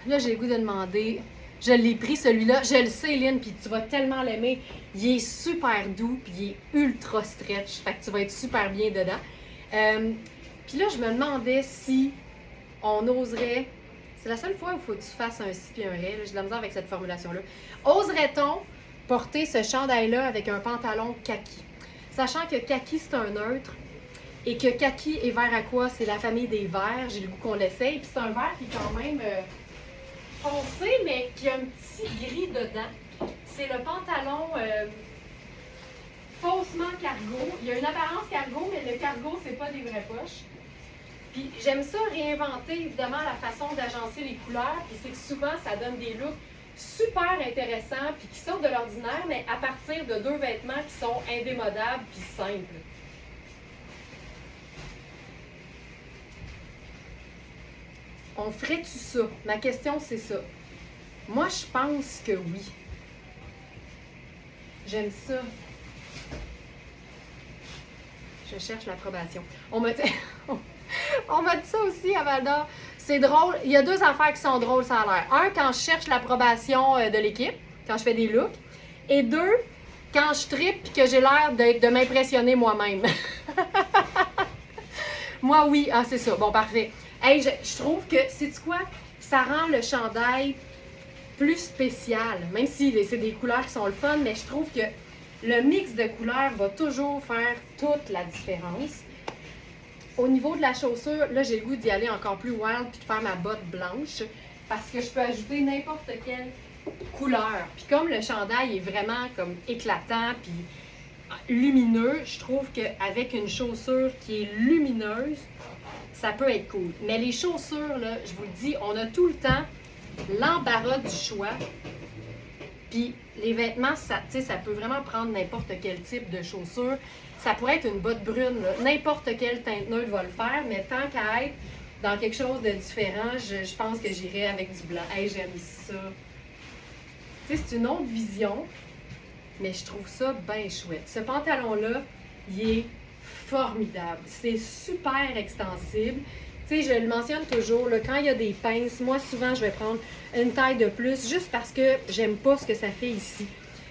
Là, j'ai le goût de demander... Je l'ai pris, celui-là. Je le sais, Lynn, puis tu vas tellement l'aimer. Il est super doux, puis il est ultra stretch. Fait que tu vas être super bien dedans. Puis là, je me demandais si on oserait... C'est la seule fois où il faut que tu fasses un si puis un ré. J'ai de la misère avec cette formulation-là. Oserait-on porter ce chandail-là avec un pantalon kaki? Sachant que kaki, c'est un neutre. Et que kaki et vert aqua, c'est la famille des verts. J'ai le goût qu'on l'essaye. Puis c'est un vert qui est quand même... foncé, mais qui a un petit gris dedans. C'est le pantalon faussement cargo. Il y a une apparence cargo, mais le cargo, c'est pas des vraies poches. Puis j'aime ça réinventer, évidemment, la façon d'agencer les couleurs. Puis c'est que souvent, ça donne des looks super intéressants, puis qui sortent de l'ordinaire, mais à partir de 2 vêtements qui sont indémodables puis simples. On ferait-tu ça? Ma question, c'est ça. Moi, je pense que oui. J'aime ça. Je cherche l'approbation. On m'a dit ça aussi à Val d'Or. C'est drôle. Il y a deux affaires qui sont drôles, ça a l'air. Un, quand je cherche l'approbation de l'équipe, quand je fais des looks. Et deux, quand je trippe et que j'ai l'air de m'impressionner moi-même. Moi, oui. Ah, c'est ça. Bon, parfait. Hey, je trouve que, sais-tu quoi? Ça rend le chandail plus spécial. Même si c'est des couleurs qui sont le fun, mais je trouve que le mix de couleurs va toujours faire toute la différence. Au niveau de la chaussure, là, j'ai le goût d'y aller encore plus wild puis de faire ma botte blanche parce que je peux ajouter n'importe quelle couleur. Puis comme le chandail est vraiment comme éclatant puis lumineux, je trouve qu'avec une chaussure qui est lumineuse, ça peut être cool. Mais les chaussures, là, je vous le dis, on a tout le temps l'embarras du choix. Puis les vêtements, ça peut vraiment prendre n'importe quel type de chaussure. Ça pourrait être une botte brune, n'importe quelle teinte neutre va le faire, mais tant qu'à être dans quelque chose de différent, je pense que j'irais avec du blanc. Hey, j'aime ça. Tu sais, c'est une autre vision, mais je trouve ça bien chouette. Ce pantalon-là, il est formidable. C'est super extensible. Tu sais, je le mentionne toujours, là, quand il y a des pinces, moi, souvent, je vais prendre une taille de plus juste parce que j'aime pas ce que ça fait ici.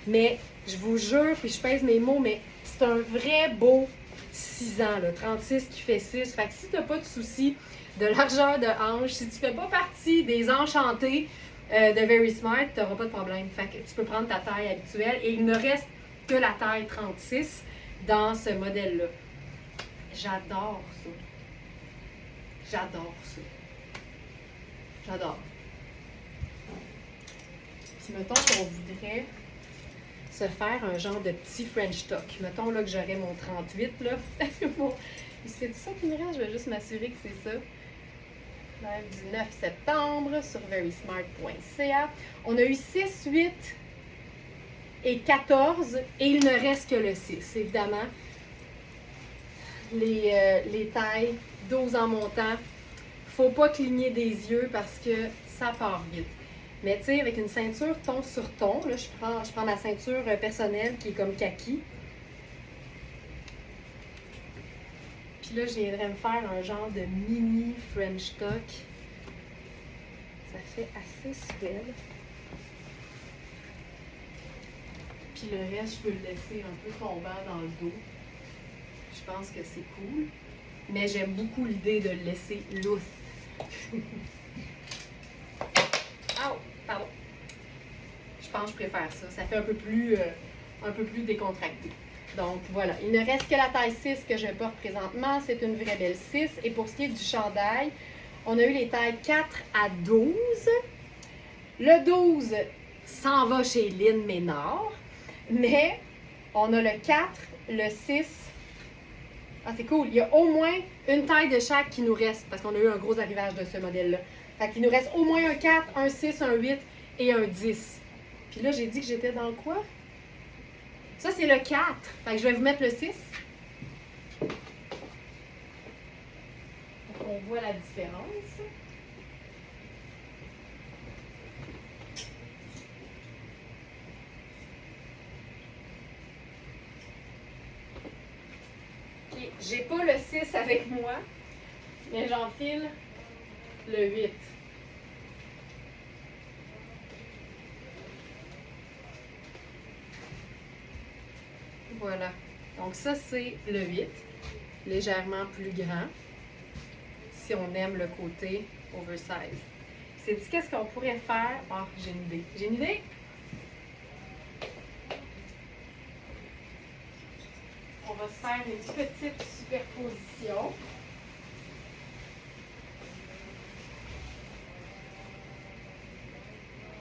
Mais je vous jure, puis je pèse mes mots, mais c'est un vrai beau 6 ans, là, 36 qui fait 6. Fait que si tu n'as pas de souci de largeur de hanche, si tu fais pas partie des enchantés de Very Smart, tu n'auras pas de problème. Fait que tu peux prendre ta taille habituelle et il ne reste que la taille 36 dans ce modèle-là. J'adore ça. J'adore ça. J'adore. Puis mettons qu'on voudrait se faire un genre de petit French tuck. Mettons là que j'aurais mon 38 là. Bon, c'est ça qui me reste, je vais juste m'assurer que c'est ça. Live du 9 septembre sur verysmart.ca. On a eu 6, 8 et 14 et il ne reste que le 6, évidemment. Les tailles 12 en montant. Faut pas cligner des yeux parce que ça part vite. Mais tu sais, avec une ceinture ton sur ton, là, je prends ma ceinture personnelle qui est comme kaki. Puis là, je viendrais me faire un genre de mini French tuck. Ça fait assez swell. Puis le reste, je peux le laisser un peu tombant dans le dos. Je pense que c'est cool. Mais j'aime beaucoup l'idée de le laisser lousse. Oh, pardon. Je pense que je préfère ça. Ça fait un peu plus décontracté. Donc voilà, il ne reste que la taille 6 que je porte présentement. C'est une vraie belle 6. Et pour ce qui est du chandail, on a eu les tailles 4 à 12. Le 12 s'en va chez Lynn Ménard. Mais on a le 4, le 6. Ah, c'est cool. Il y a au moins une taille de chaque qui nous reste parce qu'on a eu un gros arrivage de ce modèle-là. Fait qu'il nous reste au moins un 4, un 6, un 8 et un 10. Puis là, j'ai dit que j'étais dans le quoi? Ça, c'est le 4. Fait que je vais vous mettre le 6. Donc, on voit la différence. OK. J'ai pas le 6 avec moi, mais j'enfile le 8. Voilà. Donc ça, c'est le 8. Légèrement plus grand. Si on aime le côté oversize. Sais-tu qu'est-ce qu'on pourrait faire? Ah, j'ai une idée. J'ai une idée? On va se faire une petite superposition.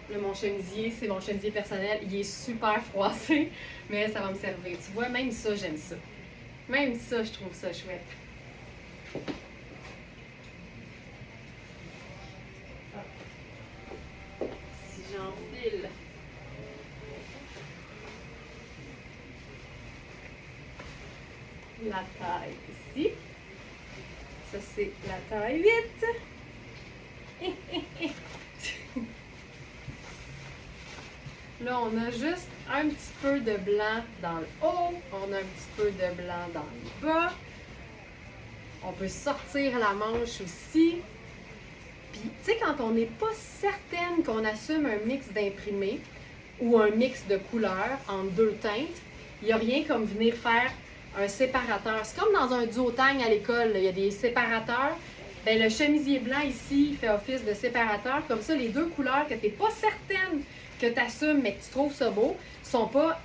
Là, mon chemisier, c'est mon chemisier personnel. Il est super froissé, mais ça va me servir. Tu vois, même ça, j'aime ça. Même ça, je trouve ça chouette. Si j'enfile la taille ici, ça c'est la taille 8. Là, on a juste un petit peu de blanc dans le haut. On a un petit peu de blanc dans le bas. On peut sortir la manche aussi. Puis, tu sais, quand on n'est pas certaine qu'on assume un mix d'imprimés ou un mix de couleurs en deux teintes, il n'y a rien comme venir faire un séparateur. C'est comme dans un duotang à l'école, il y a des séparateurs. Bien, le chemisier blanc ici fait office de séparateur. Comme ça, les deux couleurs que tu n'es pas certaine que tu assumes, mais que tu trouves ça beau, ne sont pas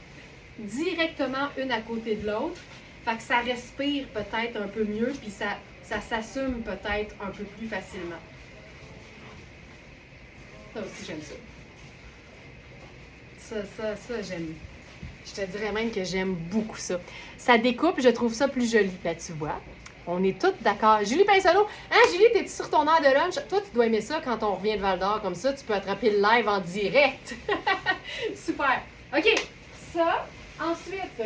directement une à côté de l'autre. Fait que ça respire peut-être un peu mieux, puis ça s'assume peut-être un peu plus facilement. Ça aussi, j'aime ça. Ça, j'aime. Je te dirais même que j'aime beaucoup ça. Ça découpe, je trouve ça plus joli. Là, tu vois, on est toutes d'accord. Julie Pinsonneau, hein, Julie, t'es-tu sur ton heure de lunch? Toi, tu dois aimer ça quand on revient de Val-d'Or comme ça. Tu peux attraper le live en direct. Super. OK, ça. Ensuite,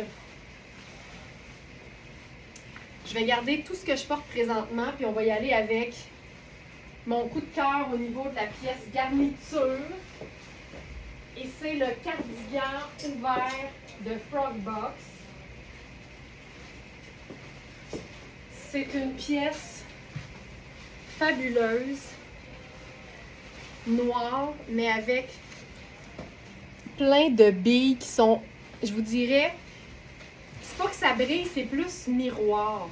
je vais garder tout ce que je porte présentement, puis on va y aller avec mon coup de cœur au niveau de la pièce garniture. Et c'est le cardigan ouvert de Frogbox. C'est une pièce fabuleuse, noire, mais avec plein de billes qui sont, je vous dirais, c'est pas que ça brille, c'est plus miroir.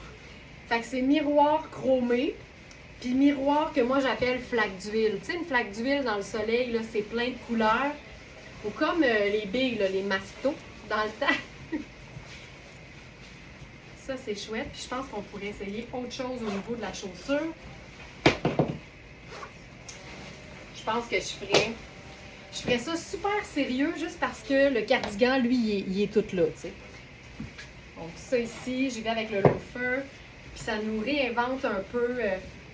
Fait que c'est miroir chromé, puis miroir que moi j'appelle flaque d'huile. Tu sais, une flaque d'huile dans le soleil, là, c'est plein de couleurs. Ou comme les billes, là, les mastos, dans le temps. Ça, c'est chouette. Puis je pense qu'on pourrait essayer autre chose au niveau de la chaussure. Je pense que je ferais ça super sérieux juste parce que le cardigan, lui, il est tout là, tu sais. Donc ça ici, j'y vais avec le loafer. Puis ça nous réinvente un peu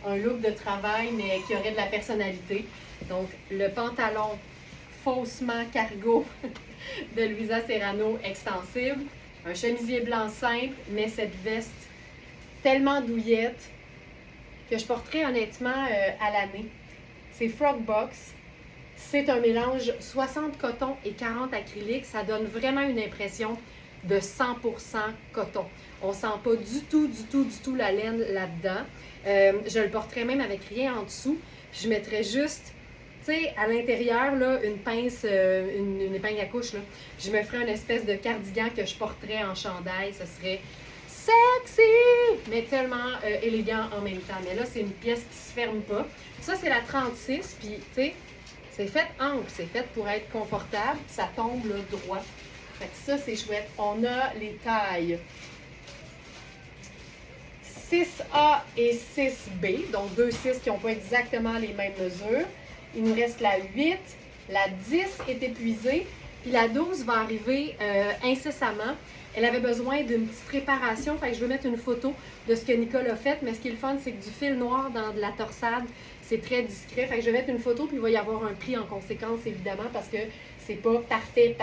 un look de travail, mais qui aurait de la personnalité. Donc le pantalon faussement cargo de Louisa Serrano extensible. Un chemisier blanc simple, mais cette veste tellement douillette que je porterais honnêtement à l'année. C'est Frogbox. C'est un mélange 60 coton et 40 acrylique. Ça donne vraiment une impression de 100% coton. On sent pas du tout la laine là-dedans. Je le porterais même avec rien en dessous. Puis je mettrais juste, tu sais, à l'intérieur, là, une pince, une épingle à couche, là. Je me ferais une espèce de cardigan que je porterais en chandail. Ce serait sexy, mais tellement élégant en même temps. Mais là, c'est une pièce qui se ferme pas. Ça, c'est la 36, puis, tu sais, c'est fait ample, c'est fait pour être confortable, puis ça tombe, là, droit. Fait que ça, c'est chouette. On a les tailles 6A et 6B, donc deux 6 qui n'ont pas exactement les mêmes mesures. Il nous reste la 8, la 10 est épuisée, puis la 12 va arriver incessamment. Elle avait besoin d'une petite préparation, fait que je vais mettre une photo de ce que Nicole a fait, mais ce qui est le fun, c'est que du fil noir dans de la torsade, c'est très discret. Fait que je vais mettre une photo, puis il va y avoir un prix en conséquence, évidemment, parce que c'est pas parfait.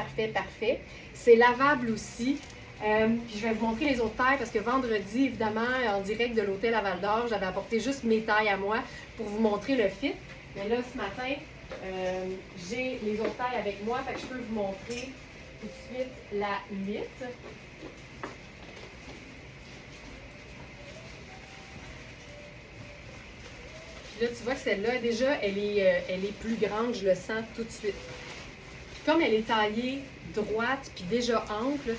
C'est lavable aussi. Puis je vais vous montrer les autres tailles, parce que vendredi, évidemment, en direct de l'hôtel à Val-d'Or, j'avais apporté juste mes tailles à moi pour vous montrer le fit. Mais là, ce matin, j'ai les autres tailles avec moi, fait que je peux vous montrer tout de suite la 8. Là, tu vois que celle-là, déjà, elle est plus grande, je le sens tout de suite. Puis comme elle est taillée droite, puis déjà ample,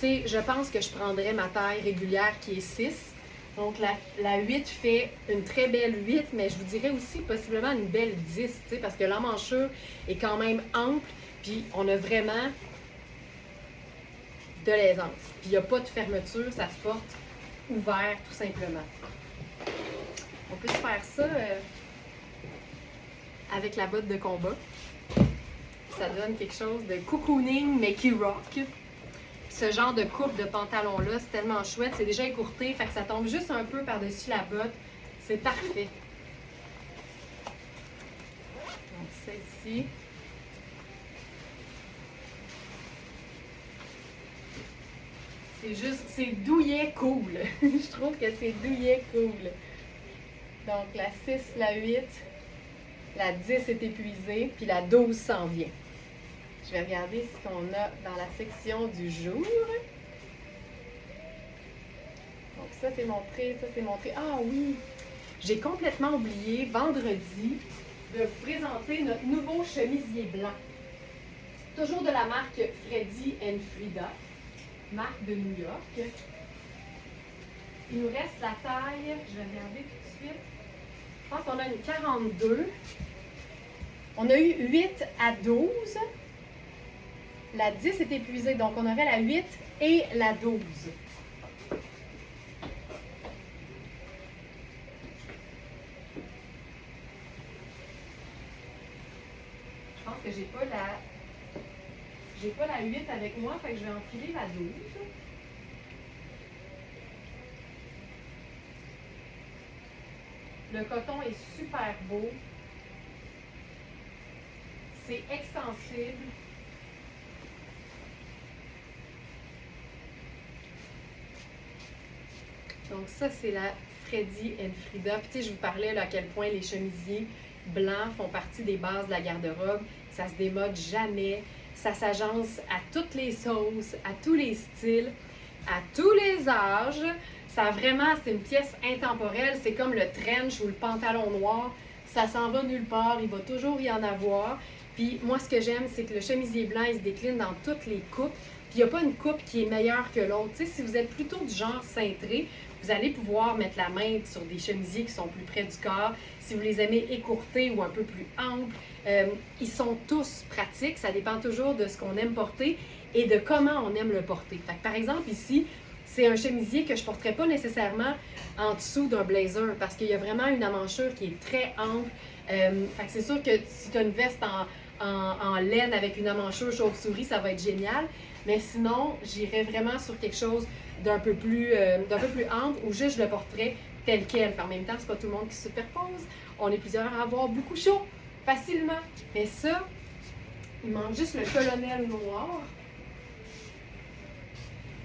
tu sais, je pense que je prendrais ma taille régulière qui est 6. Donc, la 8 fait une très belle 8, mais je vous dirais aussi possiblement une belle 10, tu sais, parce que l'emmanchure est quand même ample, puis on a vraiment de l'aisance. Puis il n'y a pas de fermeture, ça se porte ouvert tout simplement. On peut se faire ça avec la botte de combat. Ça donne quelque chose de cocooning, mais qui rock. Ce genre de coupe de pantalon-là, c'est tellement chouette. C'est déjà écourté, fait que ça tombe juste un peu par-dessus la botte. C'est parfait. Donc, celle-ci. C'est douillet cool. Je trouve que c'est douillet cool. Donc, la 6, la 8, la 10 est épuisée, puis la 12 s'en vient. Je vais regarder ce qu'on a dans la section du jour. Donc ça, c'est montré, ça, c'est montré. Ah oui! J'ai complètement oublié, vendredi, de vous présenter notre nouveau chemisier blanc. Toujours de la marque Freddy and Frida, marque de New York. Il nous reste la taille, je vais regarder tout de suite. Je pense qu'on a une 42. On a eu 8 à 12. La 10 est épuisée, donc on aurait la 8 et la 12. Je pense que j'ai pas la 8 avec moi, fait que je vais enfiler la 12. Le coton est super beau. C'est extensible. Donc ça, c'est la Freddy and Frida. Puis tu sais, je vous parlais là, à quel point les chemisiers blancs font partie des bases de la garde-robe. Ça se démode jamais. Ça s'agence à toutes les sauces, à tous les styles, à tous les âges. Ça vraiment, c'est une pièce intemporelle. C'est comme le trench ou le pantalon noir. Ça s'en va nulle part. Il va toujours y en avoir. Puis moi, ce que j'aime, c'est que le chemisier blanc, il se décline dans toutes les coupes. Puis il n'y a pas une coupe qui est meilleure que l'autre. Tu sais, si vous êtes plutôt du genre cintré, vous allez pouvoir mettre la main sur des chemisiers qui sont plus près du corps. Si vous les aimez écourtés ou un peu plus amples, ils sont tous pratiques. Ça dépend toujours de ce qu'on aime porter et de comment on aime le porter. Fait que, par exemple, ici, c'est un chemisier que je ne porterais pas nécessairement en dessous d'un blazer parce qu'il y a vraiment une emmanchure qui est très ample. Fait que c'est sûr que si tu as une veste en laine avec une emmanchure chauve-souris, ça va être génial. Mais sinon, j'irais vraiment sur quelque chose d'un peu plus ample ou juste je le porterais tel quel. En même temps, c'est pas tout le monde qui se superpose. On est plusieurs à avoir beaucoup chaud facilement. Mais ça, il manque juste le colonel noir.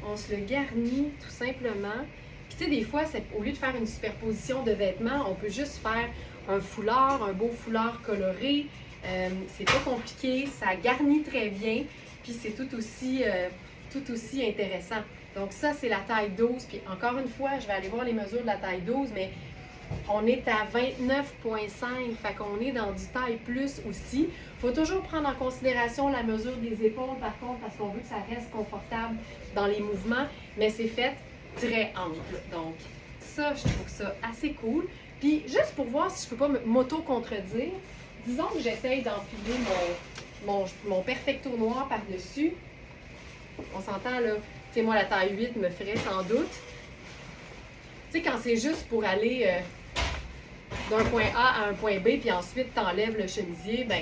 On se le garnit tout simplement. Puis tu sais, des fois, au lieu de faire une superposition de vêtements, on peut juste faire un foulard, un beau foulard coloré. C'est pas compliqué, ça garnit très bien. Puis c'est tout aussi intéressant. Donc ça, c'est la taille 12. Puis encore une fois, je vais aller voir les mesures de la taille 12, mais on est à 29,5. Fait qu'on est dans du taille plus aussi. Il faut toujours prendre en considération la mesure des épaules, par contre, parce qu'on veut que ça reste confortable dans les mouvements. Mais c'est fait très ample. Donc ça, je trouve ça assez cool. Puis juste pour voir si je peux pas m'auto-contredire, disons que j'essaye d'enfiler mon perfecto noir par-dessus. On s'entend là, tu sais, moi la taille 8 me ferait sans doute. Tu sais, quand c'est juste pour aller d'un point A à un point B, puis ensuite t'enlèves le chemisier, ben,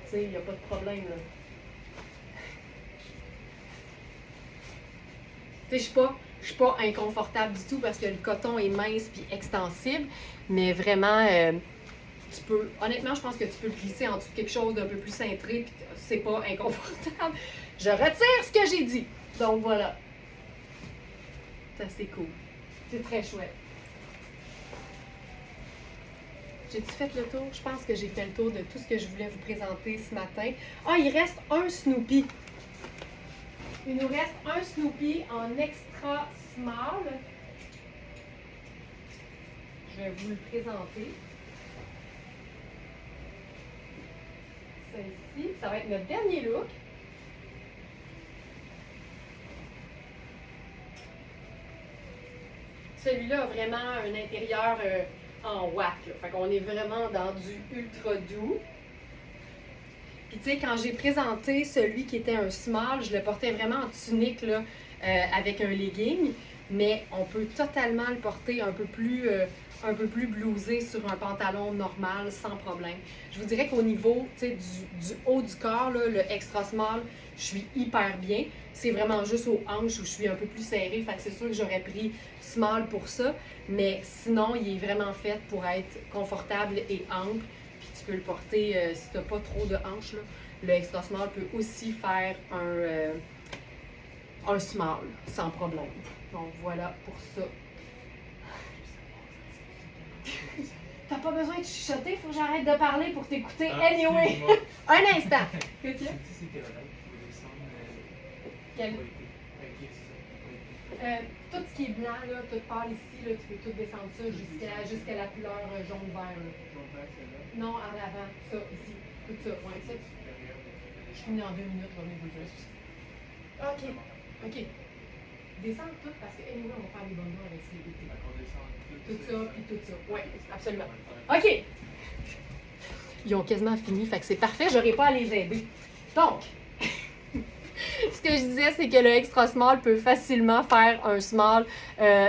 tu sais, il n'y a pas de problème là. Tu sais, je suis pas inconfortable du tout parce que le coton est mince puis extensible, mais vraiment, tu peux, honnêtement, je pense que tu peux le glisser en dessous de quelque chose d'un peu plus cintré puis c'est pas inconfortable. Je retire ce que j'ai dit. Donc voilà. C'est assez cool. C'est très chouette. J'ai-tu fait le tour? Je pense que j'ai fait le tour de tout ce que je voulais vous présenter ce matin. Ah, il reste un Snoopy. Il nous reste un Snoopy en extra small. Je vais vous le présenter. Celle-ci, ça va être notre dernier look. Celui-là a vraiment un intérieur en wack. Fait qu'on est vraiment dans du ultra doux. Puis tu sais, quand j'ai présenté celui qui était un small, je le portais vraiment en tunique là, avec un legging. Mais on peut totalement le porter un peu plus blousé sur un pantalon normal sans problème. Je vous dirais qu'au niveau du haut du corps, là, le extra small, je suis hyper bien. C'est vraiment juste aux hanches où je suis un peu plus serrée. Fait que c'est sûr que j'aurais pris small pour ça. Mais sinon, il est vraiment fait pour être confortable et ample. Puis tu peux le porter si tu n'as pas trop de hanches. Là, le extra small peut aussi faire un small sans problème. Donc voilà pour ça. T'as pas besoin de chuchoter, faut que j'arrête de parler pour t'écouter. Ah, Anyway, excuse-moi. un instant. Qu'est-ce qu'il y a? C'est quelle heure? Faut descendre. Quel- Ok, c'est ça. Tout ce qui est blanc, là, toute part ici, là, tu peux tout descendre ça jusqu'à la couleur jaune-vert. là. Jaune vert, celle-là. Non, en avant, ça, ici. Tout ça, ouais, ça. Je finis en 2 minutes, on est besoin. OK, OK. Descendre tout parce que, anyway, on va faire des bonnes heures avec ces BT. Tout ça, puis tout ça. Oui, absolument. OK. Ils ont quasiment fini, fait que c'est parfait, j'aurais pas à les aider. Donc, ce que je disais, c'est que le extra small peut facilement faire un small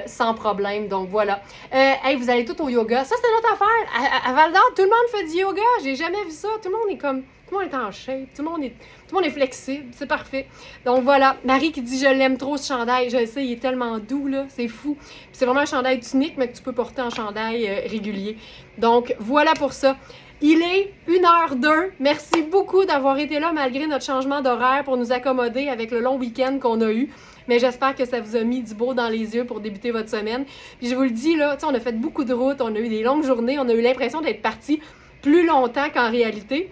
sans problème. Donc voilà. Hey, vous allez tout au yoga. Ça, c'est une autre affaire. À Val d'Or, tout le monde fait du yoga. J'ai jamais vu ça. Tout le monde est comme. Tout le monde est en shape. Tout le monde est flexible. C'est parfait. Donc voilà. Marie qui dit je l'aime trop ce chandail. Je le sais, il est tellement doux, là. C'est fou. Puis c'est vraiment un chandail tunique, mais que tu peux porter en chandail régulier. Donc voilà pour ça. Il est 1h02. Merci beaucoup d'avoir été là malgré notre changement d'horaire pour nous accommoder avec le long week-end qu'on a eu. Mais j'espère que ça vous a mis du beau dans les yeux pour débuter votre semaine. Puis je vous le dis, là, on a fait beaucoup de routes, on a eu des longues journées, on a eu l'impression d'être partis plus longtemps qu'en réalité.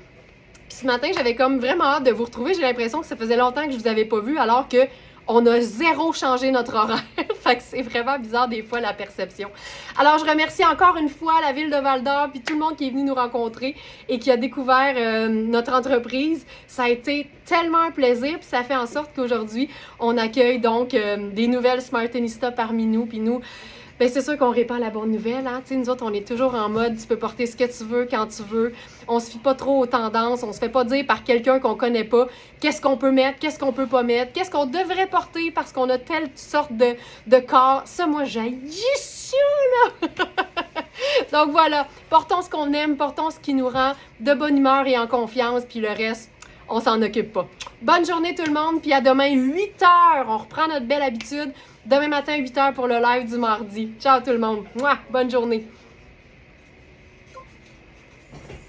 Puis ce matin, j'avais comme vraiment hâte de vous retrouver. J'ai l'impression que ça faisait longtemps que je vous avais pas vu alors que on a zéro changé notre horaire. Fait que c'est vraiment bizarre des fois la perception. Alors, je remercie encore une fois la Ville de Val-d'Or puis tout le monde qui est venu nous rencontrer et qui a découvert notre entreprise. Ça a été tellement un plaisir puis ça fait en sorte qu'aujourd'hui, on accueille donc des nouvelles Smartenistas parmi nous. Puis nous, ben c'est sûr qu'on répand la bonne nouvelle. Hein? Nous autres, on est toujours en mode tu peux porter ce que tu veux quand tu veux. On se fie pas trop aux tendances. On se fait pas dire par quelqu'un qu'on connaît pas qu'est-ce qu'on peut mettre, qu'est-ce qu'on peut pas mettre, qu'est-ce qu'on devrait porter parce qu'on a telle sorte de corps. Ça, moi, j'haïs ça, là! Donc voilà, portons ce qu'on aime, portons ce qui nous rend de bonne humeur et en confiance, puis le reste, on s'en occupe pas. Bonne journée tout le monde, puis à demain 8h. On reprend notre belle habitude. Demain matin 8h pour le live du mardi. Ciao tout le monde. Mouah, bonne journée.